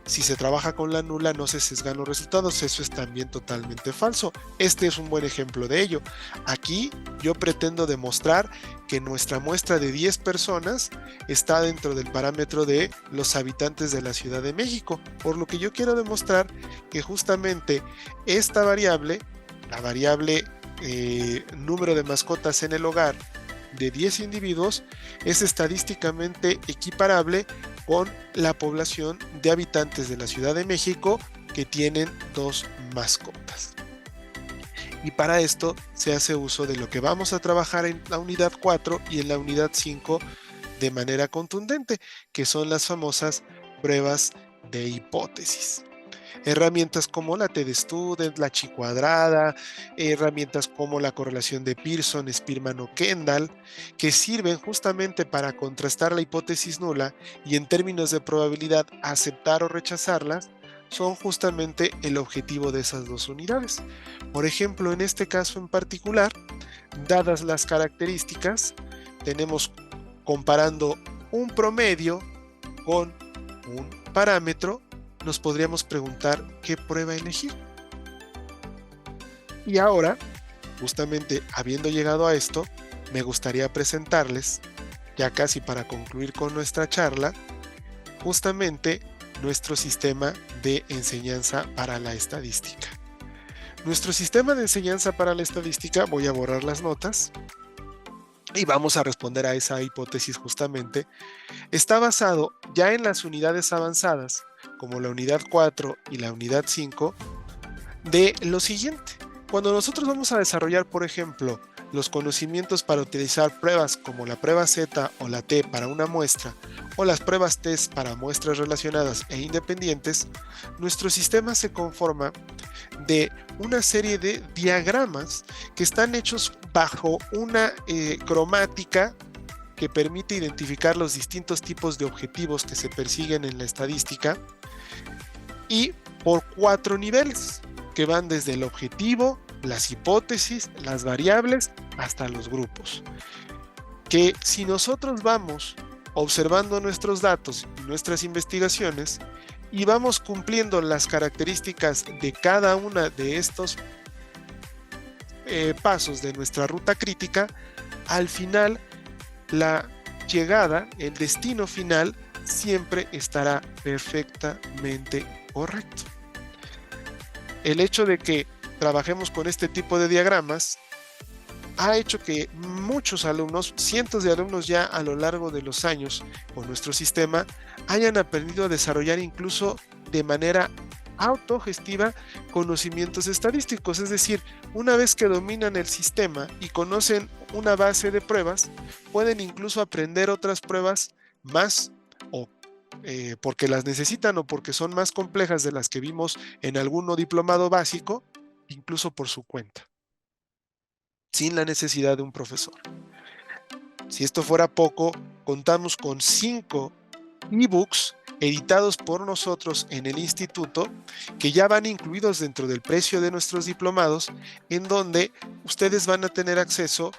[SPEAKER 2] si se trabaja con la nula no se sesgan los resultados. Eso es también totalmente falso. Este es un buen ejemplo de ello. Aquí yo pretendo demostrar que nuestra muestra de 10 personas está dentro del parámetro de los habitantes de la Ciudad de México, por lo que yo quiero demostrar que justamente esta variable, la variable número de mascotas en el hogar de 10 individuos, es estadísticamente equiparable con la población de habitantes de la Ciudad de México que tienen 2 mascotas. Y para esto se hace uso de lo que vamos a trabajar en la unidad 4 y en la unidad 5 de manera contundente, que son las famosas pruebas de hipótesis. Herramientas como la T-de-Student, la Chi-cuadrada, herramientas como la correlación de Pearson, Spearman o Kendall, que sirven justamente para contrastar la hipótesis nula y en términos de probabilidad aceptar o rechazarlas, son justamente el objetivo de esas dos unidades. Por ejemplo, en este caso en particular, dadas las características, tenemos comparando un promedio con un parámetro, nos podríamos preguntar qué prueba elegir. Y ahora, justamente habiendo llegado a esto, me gustaría presentarles, ya casi para concluir con nuestra charla, justamente nuestro sistema de enseñanza para la estadística. Nuestro sistema de enseñanza para la estadística, voy a borrar las notas y vamos a responder a esa hipótesis justamente, está basado ya en las unidades avanzadas, como la unidad 4 y la unidad 5, de lo siguiente. Cuando nosotros vamos a desarrollar, por ejemplo, los conocimientos para utilizar pruebas como la prueba Z o la T para una muestra, o las pruebas test para muestras relacionadas e independientes, nuestro sistema se conforma de una serie de diagramas que están hechos bajo una cromática que permite identificar los distintos tipos de objetivos que se persiguen en la estadística, y por 4 niveles que van desde el objetivo, las hipótesis, las variables, hasta los grupos. Que si nosotros vamos observando nuestros datos y nuestras investigaciones y vamos cumpliendo las características de cada una de estos pasos de nuestra ruta crítica, al final la llegada, el destino final, siempre estará perfectamente correcto. El hecho de que trabajemos con este tipo de diagramas ha hecho que muchos alumnos, cientos de alumnos ya a lo largo de los años con nuestro sistema, hayan aprendido a desarrollar incluso de manera autogestiva conocimientos estadísticos. Es decir, una vez que dominan el sistema y conocen una base de pruebas, pueden incluso aprender otras pruebas más o porque las necesitan o porque son más complejas de las que vimos en algún diplomado básico, incluso por su cuenta, sin la necesidad de un profesor. Si esto fuera poco, contamos con 5 ebooks editados por nosotros en el instituto que ya van incluidos dentro del precio de nuestros diplomados, en donde ustedes van a tener acceso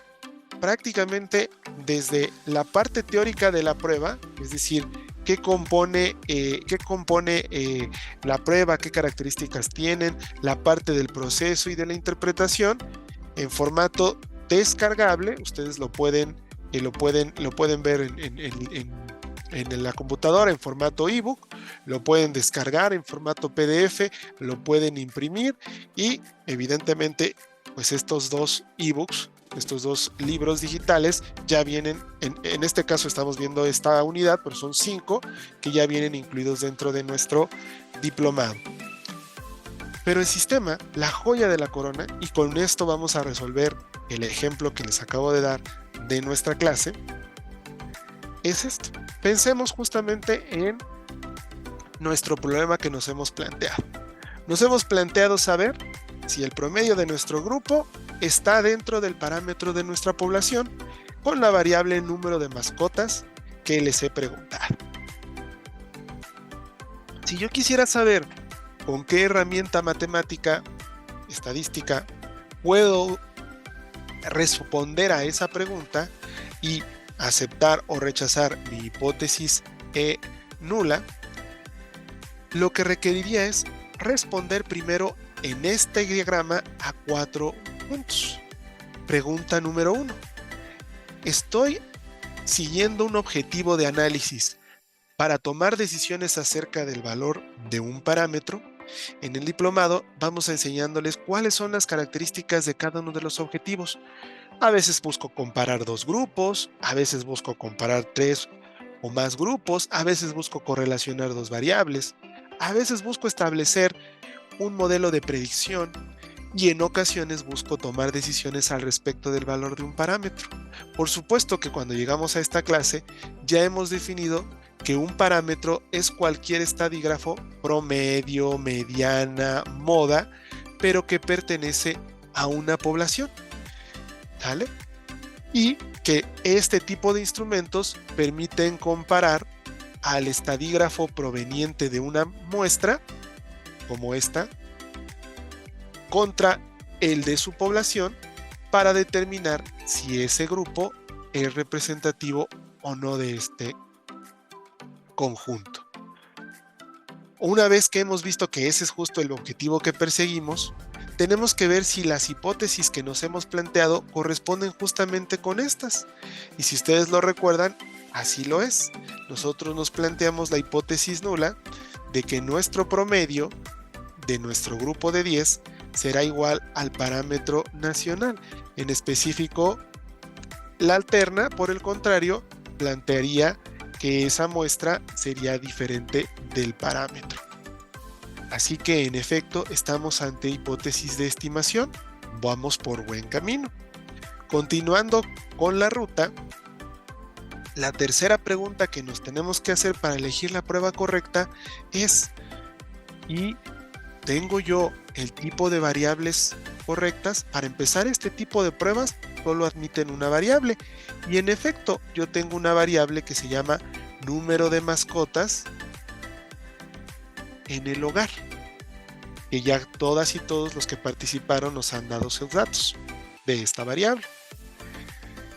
[SPEAKER 2] prácticamente desde la parte teórica de la prueba, es decir, qué compone la prueba, qué características tienen, la parte del proceso y de la interpretación en formato descargable. Ustedes lo pueden ver en la computadora en formato ebook, lo pueden descargar en formato PDF, lo pueden imprimir y evidentemente pues estos 2 ebooks, estos 2 libros digitales ya vienen, en este caso estamos viendo esta unidad, pero son 5 que ya vienen incluidos dentro de nuestro diplomado. Pero el sistema, la joya de la corona, y con esto vamos a resolver el ejemplo que les acabo de dar de nuestra clase, es esto. Pensemos justamente en nuestro problema que nos hemos planteado. Nos hemos planteado saber si el promedio de nuestro grupo está dentro del parámetro de nuestra población con la variable número de mascotas que les he preguntado. Si yo quisiera saber con qué herramienta matemática, estadística, puedo responder a esa pregunta y aceptar o rechazar mi hipótesis nula, lo que requeriría es responder primero en este diagrama a 4 puntos. Pregunta número 1. ¿Estoy siguiendo un objetivo de análisis para tomar decisiones acerca del valor de un parámetro? En el diplomado vamos enseñándoles cuáles son las características de cada uno de los objetivos. A veces busco comparar 2 grupos, a veces busco comparar 3 o más grupos, a veces busco correlacionar 2 variables, a veces busco establecer un modelo de predicción y en ocasiones busco tomar decisiones al respecto del valor de un parámetro. Por supuesto que cuando llegamos a esta clase ya hemos definido que un parámetro es cualquier estadígrafo promedio, mediana, moda, pero que pertenece a una población, ¿vale? Y que este tipo de instrumentos permiten comparar al estadígrafo proveniente de una muestra, como esta, contra el de su población para determinar si ese grupo es representativo o no de este conjunto. Una vez que hemos visto que ese es justo el objetivo que perseguimos, tenemos que ver si las hipótesis que nos hemos planteado corresponden justamente con estas. Y si ustedes lo recuerdan, así lo es. Nosotros nos planteamos la hipótesis nula de que nuestro promedio de nuestro grupo de 10 será igual al parámetro nacional. En específico, la alterna, por el contrario, plantearía que esa muestra sería diferente del parámetro. Así que en efecto estamos ante hipótesis de estimación. Vamos por buen camino. Continuando con la ruta, la tercera pregunta que nos tenemos que hacer para elegir la prueba correcta es: ¿y tengo yo el tipo de variables correctas? Para empezar, este tipo de pruebas solo admiten una variable, y en efecto yo tengo una variable que se llama número de mascotas en el hogar, que ya todas y todos los que participaron nos han dado sus datos de esta variable.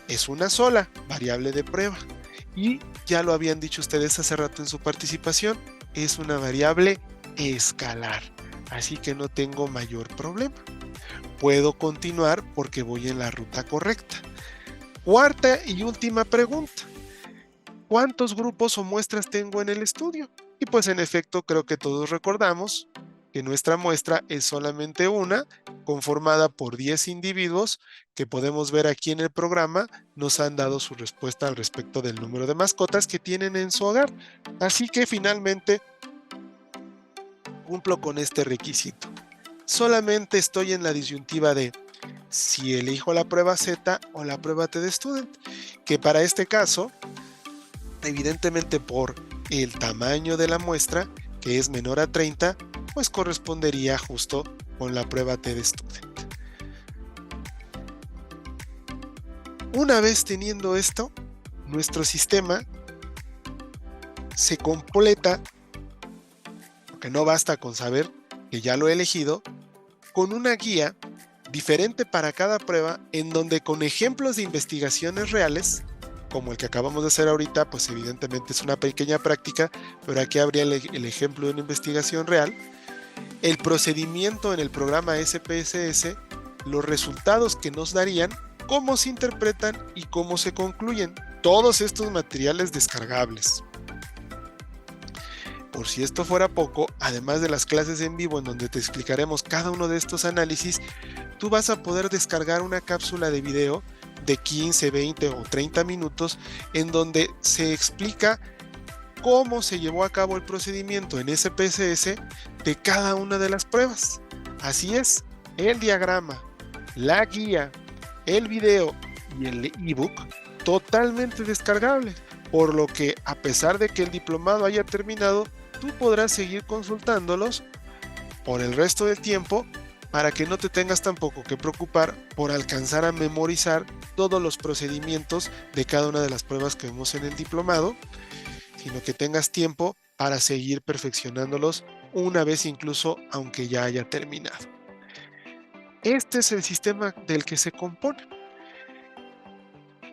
[SPEAKER 2] Es una sola variable de prueba y ya lo habían dicho ustedes hace rato en su participación, es una variable escalar, así que no tengo mayor problema. Puedo continuar porque voy en la ruta correcta. Cuarta y última pregunta: ¿cuántos grupos o muestras tengo en el estudio? Y pues en efecto creo que todos recordamos que nuestra muestra es solamente una, conformada por 10 individuos que podemos ver aquí en el programa. Nos han dado su respuesta al respecto del número de mascotas que tienen en su hogar. Así que finalmente cumplo con este requisito. Solamente estoy en la disyuntiva de si elijo la prueba Z o la prueba TDStudent, que para este caso, evidentemente por el tamaño de la muestra, que es menor a 30, pues correspondería justo con la prueba TDStudent. Una vez teniendo esto, nuestro sistema se completa, porque no basta con saber que ya lo he elegido, con una guía diferente para cada prueba, en donde con ejemplos de investigaciones reales, como el que acabamos de hacer ahorita, pues evidentemente es una pequeña práctica, pero aquí habría el ejemplo de una investigación real, el procedimiento en el programa SPSS, los resultados que nos darían, cómo se interpretan y cómo se concluyen. Todos estos materiales descargables. Por si esto fuera poco, además de las clases en vivo en donde te explicaremos cada uno de estos análisis, tú vas a poder descargar una cápsula de video de 15, 20 o 30 minutos en donde se explica cómo se llevó a cabo el procedimiento en SPSS de cada una de las pruebas. Así es, el diagrama, la guía, el video y el ebook totalmente descargables. por lo que a pesar de que el diplomado haya terminado, tú podrás seguir consultándolos por el resto del tiempo para que no te tengas tampoco que preocupar por alcanzar a memorizar todos los procedimientos de cada una de las pruebas que vemos en el diplomado, sino que tengas tiempo para seguir perfeccionándolos una vez incluso aunque ya haya terminado. Este es el sistema del que se compone.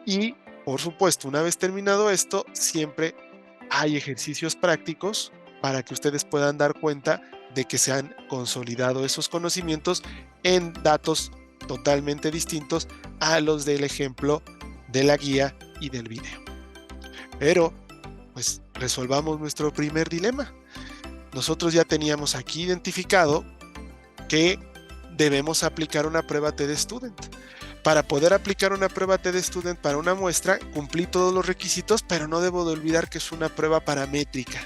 [SPEAKER 2] Y, por supuesto, una vez terminado esto, siempre hay ejercicios prácticos para que ustedes puedan dar cuenta de que se han consolidado esos conocimientos en datos totalmente distintos a los del ejemplo de la guía y del video. Pero, pues, resolvamos nuestro primer dilema. Nosotros ya teníamos aquí identificado que debemos aplicar una prueba TD Student. Para poder aplicar una prueba TD Student para una muestra, cumplí todos los requisitos, pero no debo de olvidar que es una prueba paramétrica.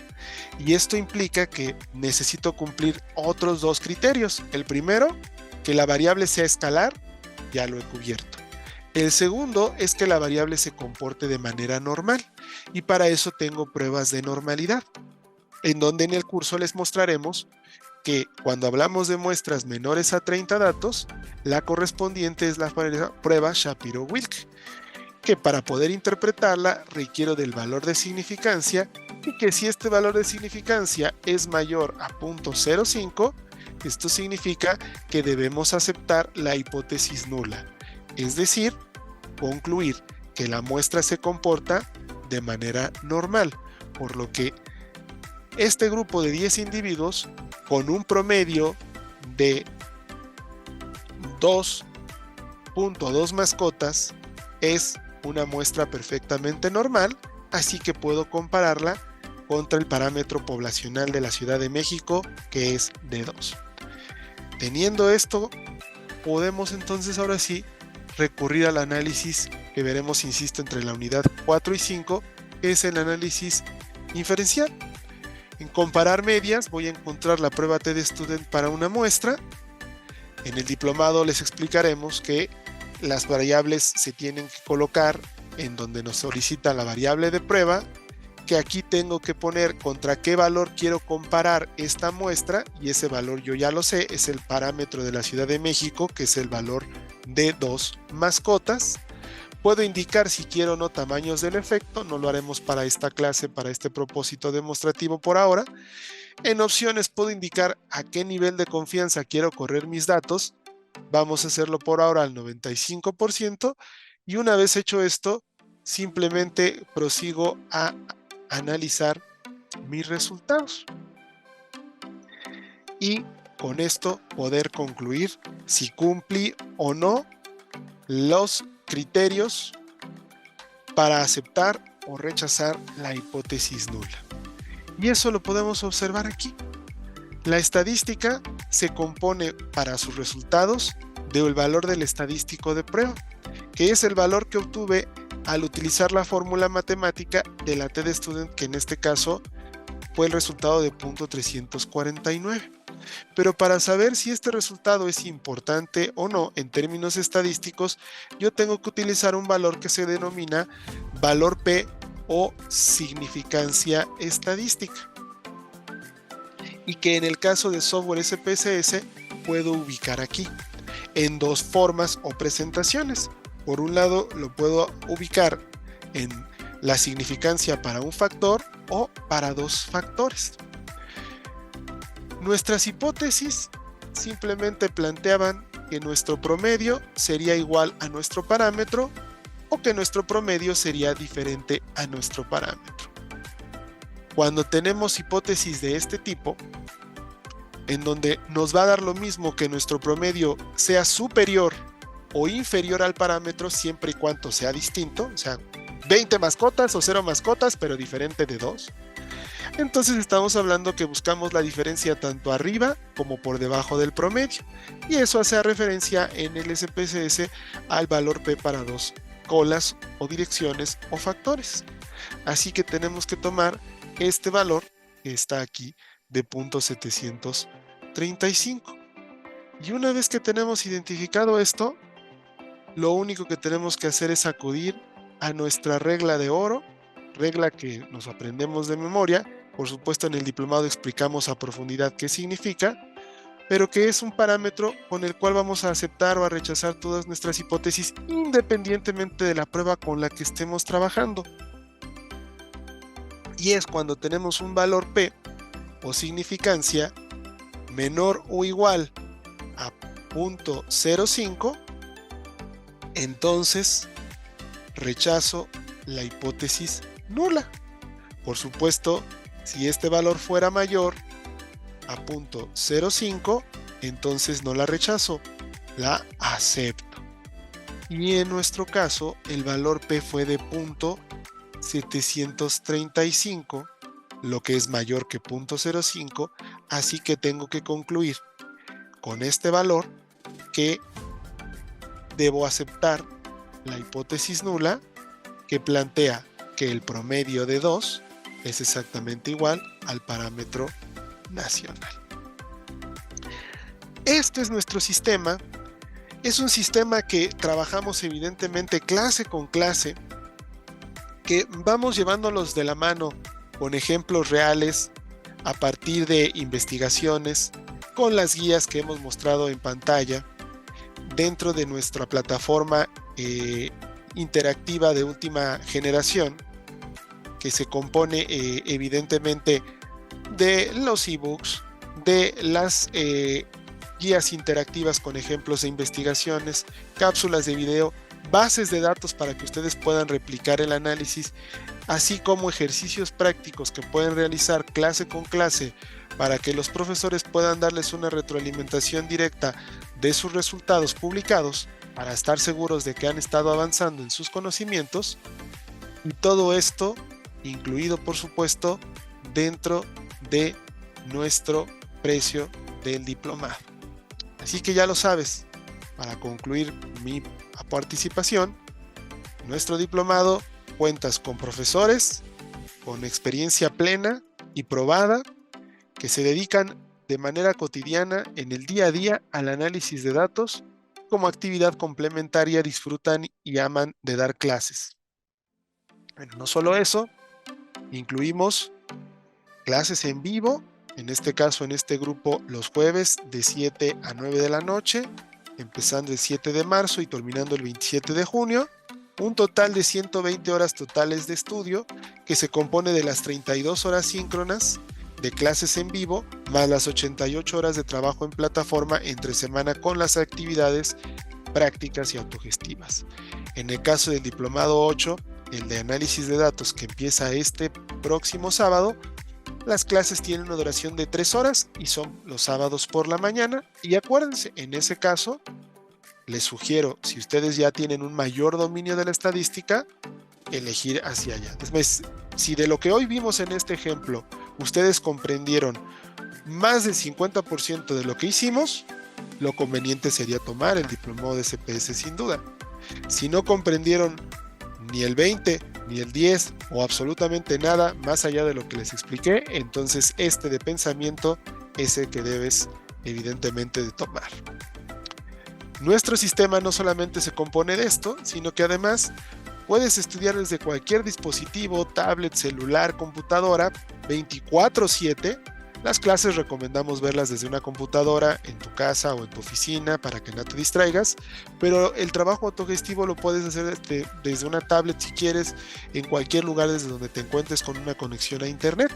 [SPEAKER 2] Y esto implica que necesito cumplir otros dos criterios. El primero, que la variable sea escalar, ya lo he cubierto. El segundo es que la variable se comporte de manera normal. Y para eso tengo pruebas de normalidad, en donde en el curso les mostraremos que cuando hablamos de muestras menores a 30 datos, la correspondiente es la prueba Shapiro-Wilk, que para poder interpretarla requiero del valor de significancia y que si este valor de significancia es mayor a 0.05, esto significa que debemos aceptar la hipótesis nula, es decir, concluir que la muestra se comporta de manera normal, por lo que este grupo de 10 individuos con un promedio de 2.2 mascotas es una muestra perfectamente normal, así que puedo compararla contra el parámetro poblacional de la Ciudad de México, que es de 2. Teniendo esto, podemos entonces ahora sí recurrir al análisis que veremos, insisto, entre la unidad 4 y 5, que es el análisis inferencial. En comparar medias voy a encontrar la prueba TD Student para una muestra. En el diplomado les explicaremos que las variables se tienen que colocar en donde nos solicita la variable de prueba, que aquí tengo que poner contra qué valor quiero comparar esta muestra, y ese valor yo ya lo sé, es el parámetro de la Ciudad de México, que es el valor de 2 mascotas. Puedo indicar si quiero o no tamaños del efecto, no lo haremos para esta clase, para este propósito demostrativo por ahora. En opciones puedo indicar a qué nivel de confianza quiero correr mis datos. Vamos a hacerlo por ahora al 95%, y una vez hecho esto, simplemente prosigo a analizar mis resultados. Y con esto poder concluir si cumplí o no los criterios para aceptar o rechazar la hipótesis nula. Y eso lo podemos observar aquí. La estadística se compone para sus resultados del valor del estadístico de prueba, que es el valor que obtuve al utilizar la fórmula matemática de la TD Student, que en este caso fue el resultado de 0.349. Pero para saber si este resultado es importante o no en términos estadísticos, yo tengo que utilizar un valor que se denomina valor P o significancia estadística, y que en el caso de software SPSS puedo ubicar aquí en dos formas o presentaciones. Por un lado lo puedo ubicar en la significancia para un factor o para dos factores. Nuestras hipótesis simplemente planteaban que nuestro promedio sería igual a nuestro parámetro o que nuestro promedio sería diferente a nuestro parámetro. Cuando tenemos hipótesis de este tipo, en donde nos va a dar lo mismo que nuestro promedio sea superior o inferior al parámetro siempre y cuando sea distinto, o sea, 20 mascotas o 0 mascotas, pero diferente de 2. Entonces estamos hablando que buscamos la diferencia tanto arriba como por debajo del promedio, y eso hace referencia en el SPSS al valor P para dos colas o direcciones o factores. Así que tenemos que tomar este valor que está aquí de 0.735. Y una vez que tenemos identificado esto, lo único que tenemos que hacer es acudir a nuestra regla de oro regla que nos aprendemos de memoria. Por supuesto, en el diplomado explicamos a profundidad qué significa, pero que es un parámetro con el cual vamos a aceptar o a rechazar todas nuestras hipótesis independientemente de la prueba con la que estemos trabajando. Y es cuando tenemos un valor P o significancia menor o igual a 0.05, entonces rechazo la hipótesis nula. Por supuesto, si este valor fuera mayor a 0.05, entonces no la rechazo, la acepto. Y en nuestro caso, el valor P fue de 0.735, lo que es mayor que 0.05, así que tengo que concluir con este valor que debo aceptar la hipótesis nula, que plantea que el promedio de 2 es exactamente igual al parámetro nacional. Este es nuestro sistema. Es un sistema que trabajamos evidentemente clase con clase, que vamos llevándolos de la mano con ejemplos reales a partir de investigaciones, con las guías que hemos mostrado en pantalla dentro de nuestra plataforma interactiva de última generación, que se compone evidentemente de los ebooks, de las guías interactivas con ejemplos de investigaciones, cápsulas de video, bases de datos para que ustedes puedan replicar el análisis, así como ejercicios prácticos que pueden realizar clase con clase para que los profesores puedan darles una retroalimentación directa de sus resultados publicados para estar seguros de que han estado avanzando en sus conocimientos, y todo esto incluido, por supuesto, dentro de nuestro precio del diplomado. Así que ya lo sabes, para concluir mi participación, nuestro diplomado cuentas con profesores con experiencia plena y probada que se dedican de manera cotidiana en el día a día al análisis de datos. Como actividad complementaria disfrutan y aman de dar clases. Bueno, no solo eso, incluimos clases en vivo, en este caso en este grupo los jueves de 7 a 9 de la noche, empezando el 7 de marzo y terminando el 27 de junio, un total de 120 horas totales de estudio que se compone de las 32 horas síncronas de clases en vivo, más las 88 horas de trabajo en plataforma entre semana con las actividades prácticas y autogestivas. En el caso del diplomado 8, el de análisis de datos que empieza este próximo sábado, las clases tienen una duración de 3 horas y son los sábados por la mañana. Y acuérdense, en ese caso, les sugiero, si ustedes ya tienen un mayor dominio de la estadística, elegir hacia allá. Después, si de lo que hoy vimos en este ejemplo, ustedes comprendieron más del 50% de lo que hicimos, lo conveniente sería tomar el diplomado de CPS sin duda. Si no comprendieron ni el 20, ni el 10 o absolutamente nada más allá de lo que les expliqué, entonces este de pensamiento es el que debes evidentemente de tomar. Nuestro sistema no solamente se compone de esto, sino que además puedes estudiar desde cualquier dispositivo, tablet, celular, computadora, 24/7. Las clases recomendamos verlas desde una computadora en tu casa o en tu oficina para que no te distraigas, pero el trabajo autogestivo lo puedes hacer desde una tablet si quieres, en cualquier lugar desde donde te encuentres con una conexión a internet.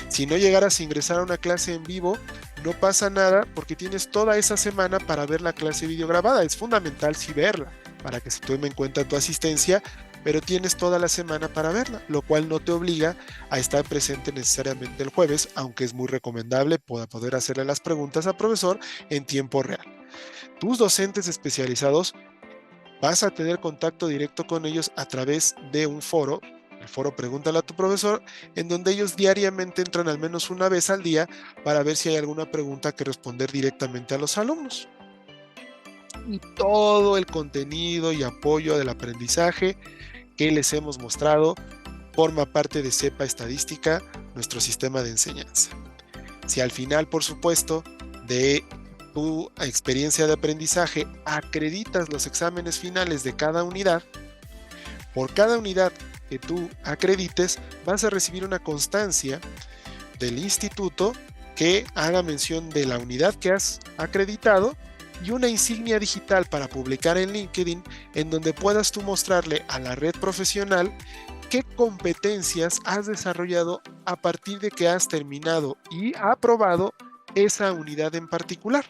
[SPEAKER 2] Si no llegaras a ingresar a una clase en vivo, no pasa nada porque tienes toda esa semana para ver la clase videograbada. Es fundamental sí verla para que se tome en cuenta tu asistencia, pero tienes toda la semana para verla, lo cual no te obliga a estar presente necesariamente el jueves, aunque es muy recomendable poder hacerle las preguntas al profesor en tiempo real. Tus docentes especializados vas a tener contacto directo con ellos a través de un foro, el foro Pregúntale a tu profesor, en donde ellos diariamente entran al menos una vez al día para ver si hay alguna pregunta que responder directamente a los alumnos. Y todo el contenido y apoyo del aprendizaje que les hemos mostrado forma parte de CEPA Estadística, nuestro sistema de enseñanza. Si al final, por supuesto, de tu experiencia de aprendizaje acreditas los exámenes finales de cada unidad, por cada unidad que tú acredites, vas a recibir una constancia del instituto que haga mención de la unidad que has acreditado y una insignia digital para publicar en LinkedIn, en donde puedas tú mostrarle a la red profesional qué competencias has desarrollado a partir de que has terminado y aprobado esa unidad en particular.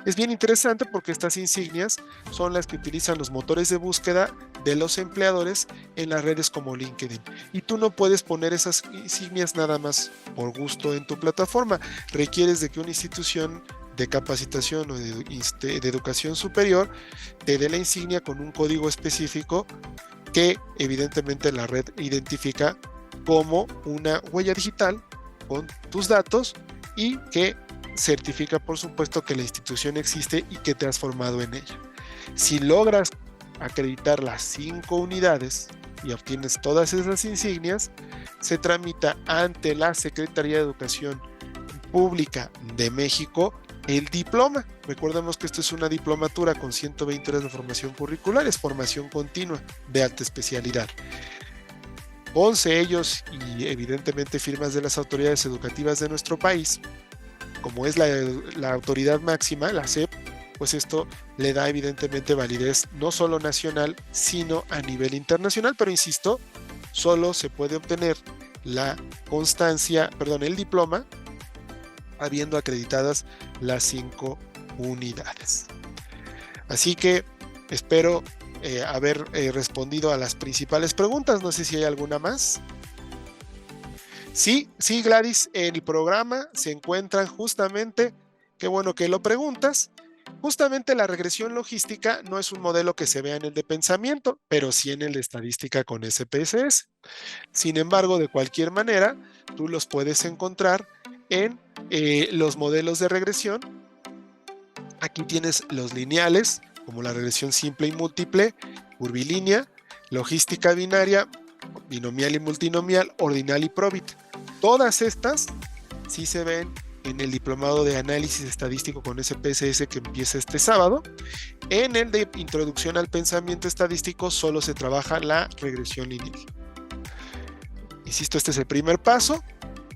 [SPEAKER 2] Es bien interesante porque estas insignias son las que utilizan los motores de búsqueda de los empleadores en las redes como LinkedIn. Y tú no puedes poner esas insignias nada más por gusto en tu plataforma. Requieres de que una institución de capacitación o de educación superior te dé la insignia con un código específico que evidentemente la red identifica como una huella digital con tus datos y que certifica, por supuesto, que la institución existe y que te has formado en ella. Si logras acreditar las 5 unidades y obtienes todas esas insignias, se tramita ante la Secretaría de Educación Pública de México el diploma. Recordemos que esto es una diplomatura con 120 horas de formación curricular, es formación continua de alta especialidad. 11 ellos y evidentemente firmas de las autoridades educativas de nuestro país, como es la autoridad máxima, la SEP, pues esto le da evidentemente validez no solo nacional, sino a nivel internacional, pero insisto, solo se puede obtener la constancia, perdón, el diploma, habiendo acreditadas las 5 unidades. Así que espero haber respondido a las principales preguntas. No sé si hay alguna más. Sí, Gladys, en el programa se encuentran justamente, qué bueno que lo preguntas, justamente la regresión logística no es un modelo que se vea en el de pensamiento, pero sí en el de estadística con SPSS. Sin embargo, de cualquier manera, tú los puedes encontrar en los modelos de regresión. Aquí tienes los lineales, como la regresión simple y múltiple, curvilínea, logística binaria, binomial y multinomial, ordinal y probit. Todas estas sí se ven en el diplomado de análisis estadístico con SPSS que empieza este sábado. En el de introducción al pensamiento estadístico solo se trabaja la regresión lineal. Insisto, este es el primer paso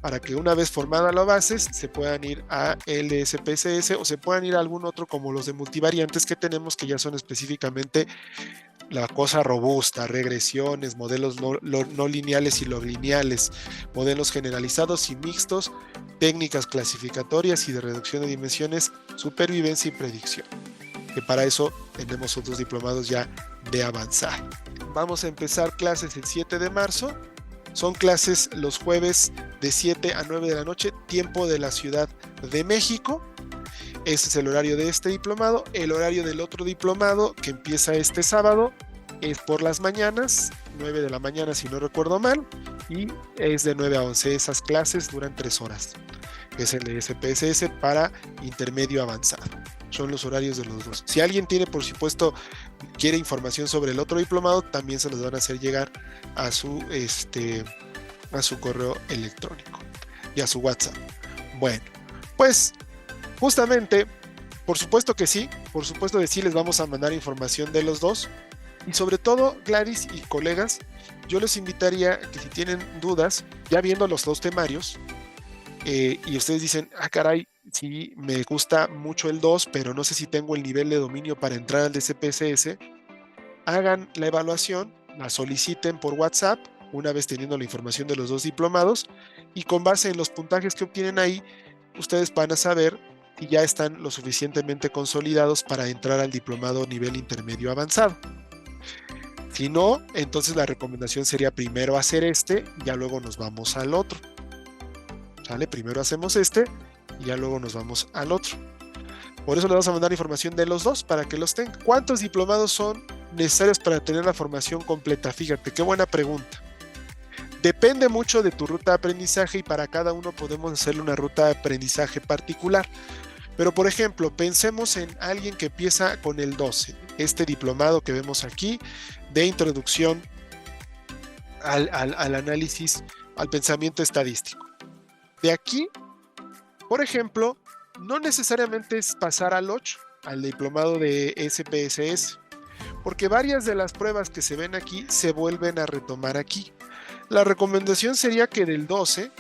[SPEAKER 2] para que una vez formada la base se puedan ir a el de SPSS o se puedan ir a algún otro como los de multivariantes que tenemos, que ya son específicamente la cosa robusta, regresiones, modelos no lineales y lineales, modelos generalizados y mixtos, técnicas clasificatorias y de reducción de dimensiones, supervivencia y predicción. Que para eso tenemos otros diplomados ya de avanzada. Vamos a empezar clases el 7 de marzo. Son clases los jueves de 7 a 9 de la noche, tiempo de la Ciudad de México. Ese es el horario de este diplomado. El horario del otro diplomado que empieza este sábado es por las mañanas, 9 de la mañana si no recuerdo mal, y es de 9 a 11. Esas clases duran 3 horas. Es el de SPSS para intermedio avanzado. Son los horarios de los dos. Si alguien tiene, por supuesto, quiere información sobre el otro diplomado, también se los van a hacer llegar a su correo electrónico y a su WhatsApp. Bueno, pues justamente, por supuesto que sí, les vamos a mandar información de los dos. Y sobre todo, Gladys y colegas, yo les invitaría que si tienen dudas, ya viendo los dos temarios, y ustedes dicen, caray, sí, me gusta mucho el 2, pero no sé si tengo el nivel de dominio para entrar al de CPSS, hagan la evaluación, la soliciten por WhatsApp, una vez teniendo la información de los dos diplomados, y con base en los puntajes que obtienen ahí, ustedes van a saber si ya están lo suficientemente consolidados para entrar al diplomado nivel intermedio avanzado. Si no, entonces la recomendación sería primero hacer este, y ya luego nos vamos al otro. ¿Sale? Primero hacemos este y ya luego nos vamos al otro. Por eso les vamos a mandar información de los dos para que los tengan. ¿Cuántos diplomados son necesarios para tener la formación completa? Fíjate, qué buena pregunta. Depende mucho de tu ruta de aprendizaje y para cada uno podemos hacerle una ruta de aprendizaje particular. Pero por ejemplo, pensemos en alguien que empieza con el 12, este diplomado que vemos aquí de introducción al análisis, al pensamiento estadístico. De aquí, por ejemplo, no necesariamente es pasar al 8, al diplomado de SPSS. Porque varias de las pruebas que se ven aquí se vuelven a retomar aquí. La recomendación sería que del 12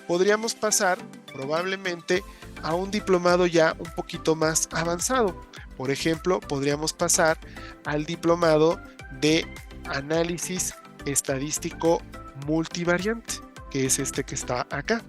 [SPEAKER 2] podríamos pasar probablemente a un diplomado ya un poquito más avanzado. Por ejemplo, podríamos pasar al diplomado de análisis estadístico multivariante, que es este que está acá,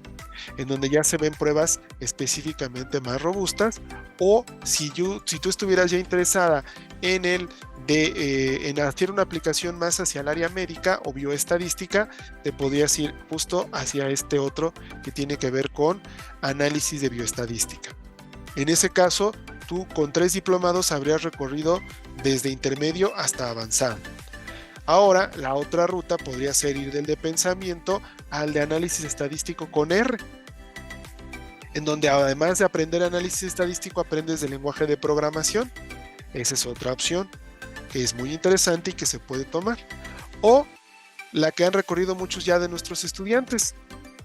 [SPEAKER 2] en donde ya se ven pruebas específicamente más robustas, o si tú estuvieras ya interesada en en hacer una aplicación más hacia el área médica o bioestadística, te podrías ir justo hacia este otro que tiene que ver con análisis de bioestadística. En ese caso, tú con 3 diplomados habrías recorrido desde intermedio hasta avanzado. Ahora, la otra ruta podría ser ir del de pensamiento al de análisis estadístico con R, en donde además de aprender análisis estadístico, aprendes del lenguaje de programación. Esa es otra opción que es muy interesante y que se puede tomar. O la que han recorrido muchos ya de nuestros estudiantes.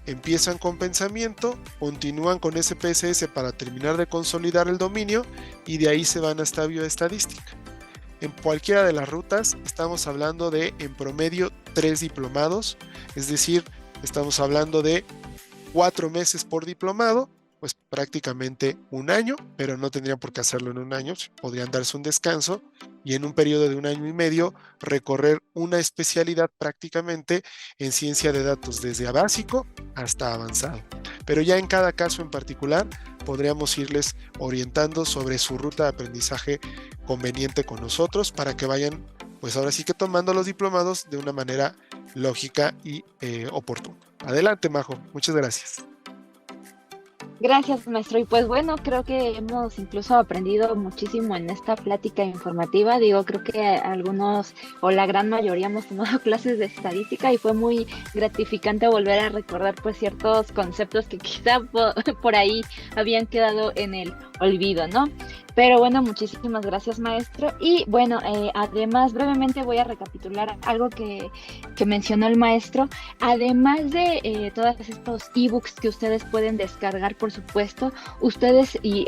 [SPEAKER 2] Empiezan con pensamiento, continúan con SPSS para terminar de consolidar el dominio y de ahí se van hasta bioestadística. En cualquiera de las rutas estamos hablando de, en promedio, 3 diplomados, es decir, estamos hablando de 4 meses por diplomado, pues prácticamente un año, pero no tendrían por qué hacerlo en un año, podrían darse un descanso y en un periodo de 1 año y medio recorrer una especialidad prácticamente en ciencia de datos, desde básico hasta avanzado. Pero ya en cada caso en particular podríamos irles orientando sobre su ruta de aprendizaje conveniente con nosotros para que vayan, pues ahora sí que tomando los diplomados de una manera lógica y oportuna. Adelante, Majo, muchas gracias.
[SPEAKER 1] Gracias, maestro. Y pues bueno, creo que hemos incluso aprendido muchísimo en esta plática informativa. Digo, creo que algunos o la gran mayoría hemos tomado clases de estadística y fue muy gratificante volver a recordar pues ciertos conceptos que quizá por ahí habían quedado en el olvido, ¿no? Pero bueno, muchísimas gracias, maestro. Y bueno, además brevemente voy a recapitular algo que mencionó el maestro. Además de todos estos ebooks que ustedes pueden descargar, por supuesto, ustedes y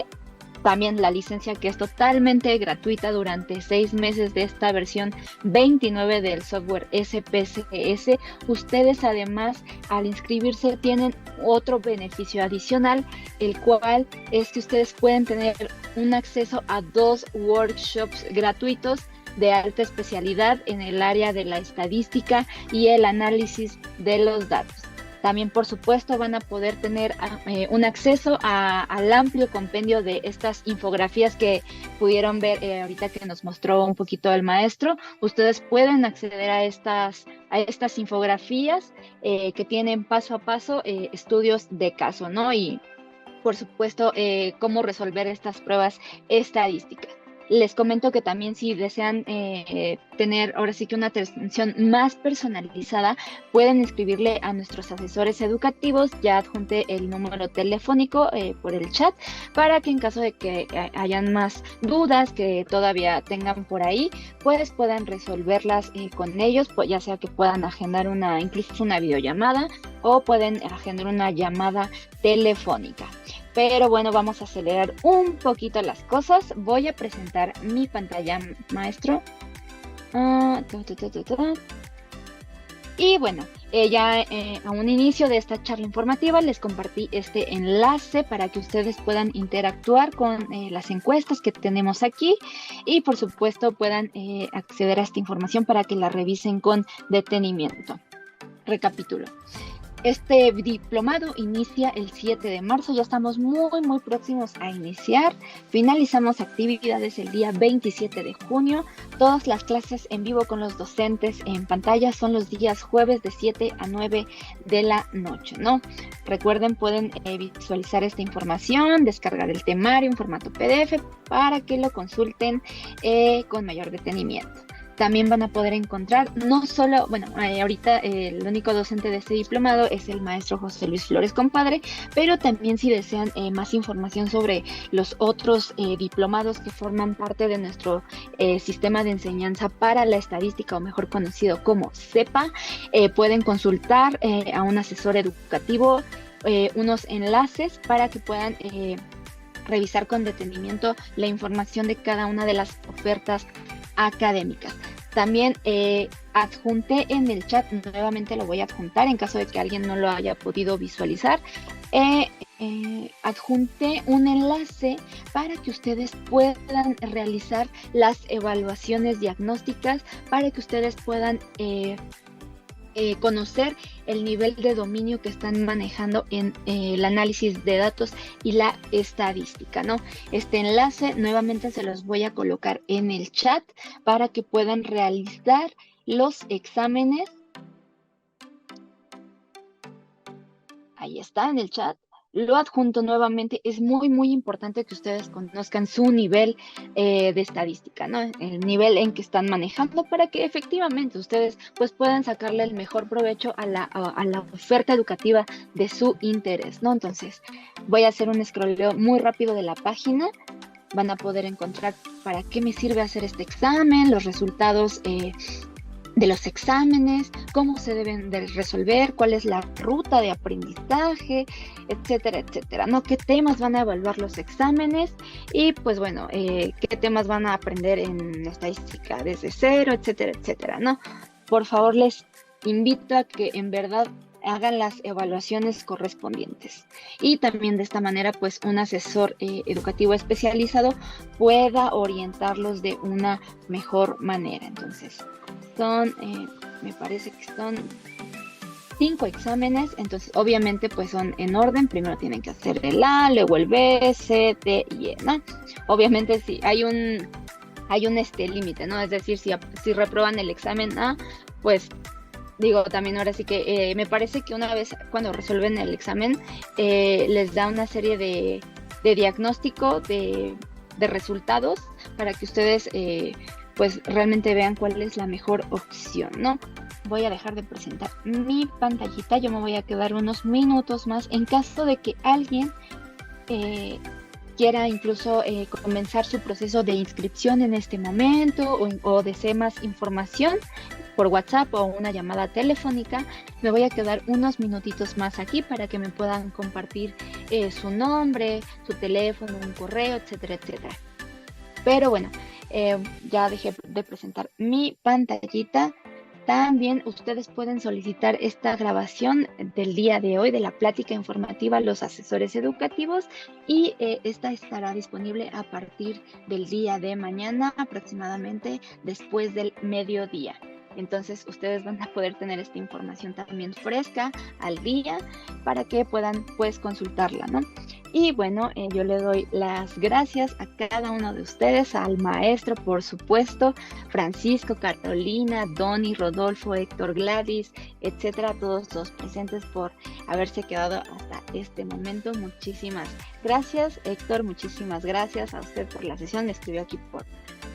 [SPEAKER 1] también la licencia que es totalmente gratuita durante 6 meses de esta versión 29 del software SPSS. Ustedes además al inscribirse tienen otro beneficio adicional, el cual es que ustedes pueden tener un acceso a 2 workshops gratuitos de alta especialidad en el área de la estadística y el análisis de los datos. También, por supuesto, van a poder tener un acceso al amplio compendio de estas infografías que pudieron ver ahorita que nos mostró un poquito el maestro. Ustedes pueden acceder a estas infografías que tienen paso a paso estudios de caso, ¿no? Y, por supuesto, cómo resolver estas pruebas estadísticas. Les comento que también si desean tener ahora sí que una atención más personalizada, pueden escribirle a nuestros asesores educativos. Ya adjunté el número telefónico por el chat para que en caso de que hayan más dudas que todavía tengan por ahí, pues puedan resolverlas con ellos, pues ya sea que puedan agendar incluso una videollamada o pueden agendar una llamada telefónica. Pero bueno, vamos a acelerar un poquito las cosas. Voy a presentar mi pantalla, maestro. Y bueno, ya a un inicio de esta charla informativa les compartí este enlace para que ustedes puedan interactuar con las encuestas que tenemos aquí y por supuesto puedan acceder a esta información para que la revisen con detenimiento. Recapitulo. Este diplomado inicia el 7 de marzo, ya estamos muy próximos a iniciar. Finalizamos actividades el día 27 de junio. Todas las clases en vivo con los docentes en pantalla son los días jueves de 7 a 9 de la noche, ¿no? Recuerden, pueden visualizar esta información, descargar el temario en formato PDF para que lo consulten con mayor detenimiento. También van a poder encontrar, no solo, bueno, ahorita el único docente de este diplomado es el maestro José Luis Flores Compadre, pero también si desean más información sobre los otros diplomados que forman parte de nuestro sistema de enseñanza para la estadística, o mejor conocido como CEPA, pueden consultar a un asesor educativo unos enlaces para que puedan revisar con detenimiento la información de cada una de las ofertas académicas. También adjunté en el chat, nuevamente lo voy a adjuntar en caso de que alguien no lo haya podido visualizar. Adjunté un enlace para que ustedes puedan realizar las evaluaciones diagnósticas, para que ustedes puedan conocer el nivel de dominio que están manejando en el análisis de datos y la estadística, ¿no? Este enlace nuevamente se los voy a colocar en el chat para que puedan realizar los exámenes. Ahí está en el chat. Lo adjunto nuevamente. Es muy, muy importante que ustedes conozcan su nivel de estadística, ¿no? El nivel en que están manejando para que efectivamente ustedes pues puedan sacarle el mejor provecho a la oferta educativa de su interés, ¿no? Entonces, voy a hacer un scrolleo muy rápido de la página. Van a poder encontrar para qué me sirve hacer este examen, los resultados de los exámenes, cómo se deben de resolver, cuál es la ruta de aprendizaje, etcétera, etcétera, ¿no? ¿Qué temas van a evaluar los exámenes? Y pues bueno, ¿qué temas van a aprender en estadística desde cero, etcétera, etcétera, ¿no? Por favor, les invito a que en verdad hagan las evaluaciones correspondientes. Y también de esta manera, pues un asesor educativo especializado pueda orientarlos de una mejor manera. Entonces, me parece que son 5 exámenes, entonces obviamente pues son en orden. Primero tienen que hacer el A, luego el B, C, D y E, ¿no? Obviamente sí, hay un límite, ¿no? Es decir, si reprueban el examen A, pues digo, también ahora sí que me parece que una vez cuando resuelven el examen les da una serie de diagnóstico de resultados para que ustedes pues realmente vean cuál es la mejor opción, ¿no? Voy a dejar de presentar mi pantallita, yo me voy a quedar unos minutos más en caso de que alguien quiera incluso comenzar su proceso de inscripción en este momento o desee más información por WhatsApp o una llamada telefónica. Me voy a quedar unos minutitos más aquí para que me puedan compartir su nombre, su teléfono, un correo, etcétera, etcétera. Pero bueno, ya dejé de presentar mi pantallita. También ustedes pueden solicitar esta grabación del día de hoy de la plática informativa a los asesores educativos y esta estará disponible a partir del día de mañana, aproximadamente después del mediodía. Entonces ustedes van a poder tener esta información también fresca al día para que puedan pues consultarla, ¿no? Y bueno, yo le doy las gracias a cada uno de ustedes, al maestro, por supuesto, Francisco, Carolina, Donny, Rodolfo, Héctor, Gladys, etcétera, todos los presentes por haberse quedado hasta este momento. Muchísimas gracias, Héctor, muchísimas gracias a usted por la sesión, me escribió aquí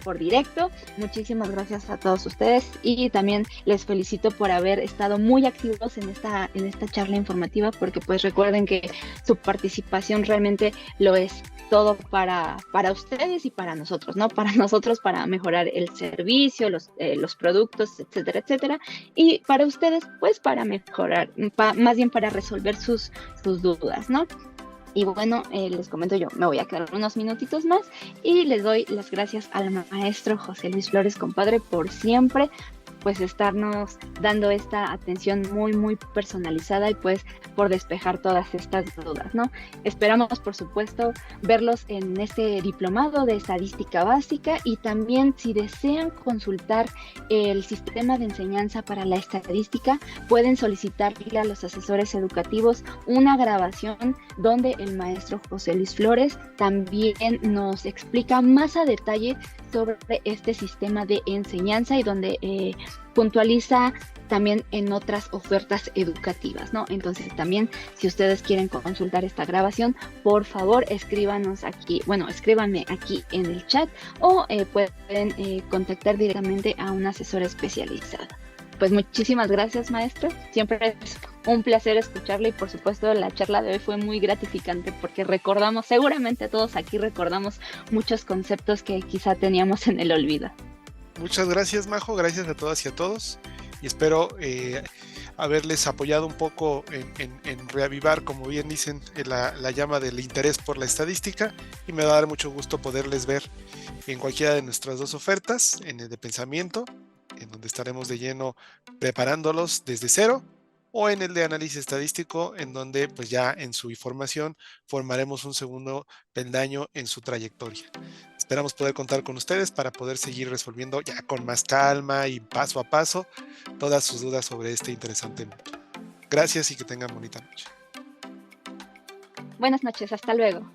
[SPEAKER 1] por directo. Muchísimas gracias a todos ustedes y también les felicito por haber estado muy activos en esta charla informativa, porque pues recuerden que su participación realmente lo es todo para ustedes y para nosotros, ¿no? Para nosotros para mejorar el servicio, los productos, etcétera, etcétera, y para ustedes pues para mejorar, más bien para resolver sus dudas, ¿no? Y bueno, les comento, yo me voy a quedar unos minutitos más y les doy las gracias al maestro José Luis Flores, compadre, por siempre pues estarnos dando esta atención muy, muy personalizada y pues por despejar todas estas dudas, ¿no? Esperamos, por supuesto, verlos en este diplomado de estadística básica y también si desean consultar el sistema de enseñanza para la estadística, pueden solicitarle a los asesores educativos una grabación donde el maestro José Luis Flores también nos explica más a detalle sobre este sistema de enseñanza y donde puntualiza también en otras ofertas educativas, ¿no? Entonces también, si ustedes quieren consultar esta grabación, por favor escríbanos aquí, bueno, escríbanme aquí en el chat o pueden contactar directamente a un asesor especializado. Pues muchísimas gracias, maestro. Siempre es un placer escucharle y por supuesto la charla de hoy fue muy gratificante porque recordamos, seguramente todos aquí recordamos muchos conceptos que quizá teníamos en el olvido.
[SPEAKER 2] Muchas gracias, Majo, gracias a todas y a todos y espero haberles apoyado un poco en reavivar, como bien dicen, la llama del interés por la estadística, y me va a dar mucho gusto poderles ver en cualquiera de nuestras dos ofertas, en el de pensamiento, en donde estaremos de lleno preparándolos desde cero, o en el de análisis estadístico, en donde pues ya en su información formaremos un segundo peldaño en su trayectoria. Esperamos poder contar con ustedes para poder seguir resolviendo ya con más calma y paso a paso todas sus dudas sobre este interesante mundo. Gracias y que tengan bonita noche.
[SPEAKER 1] Buenas noches, hasta luego.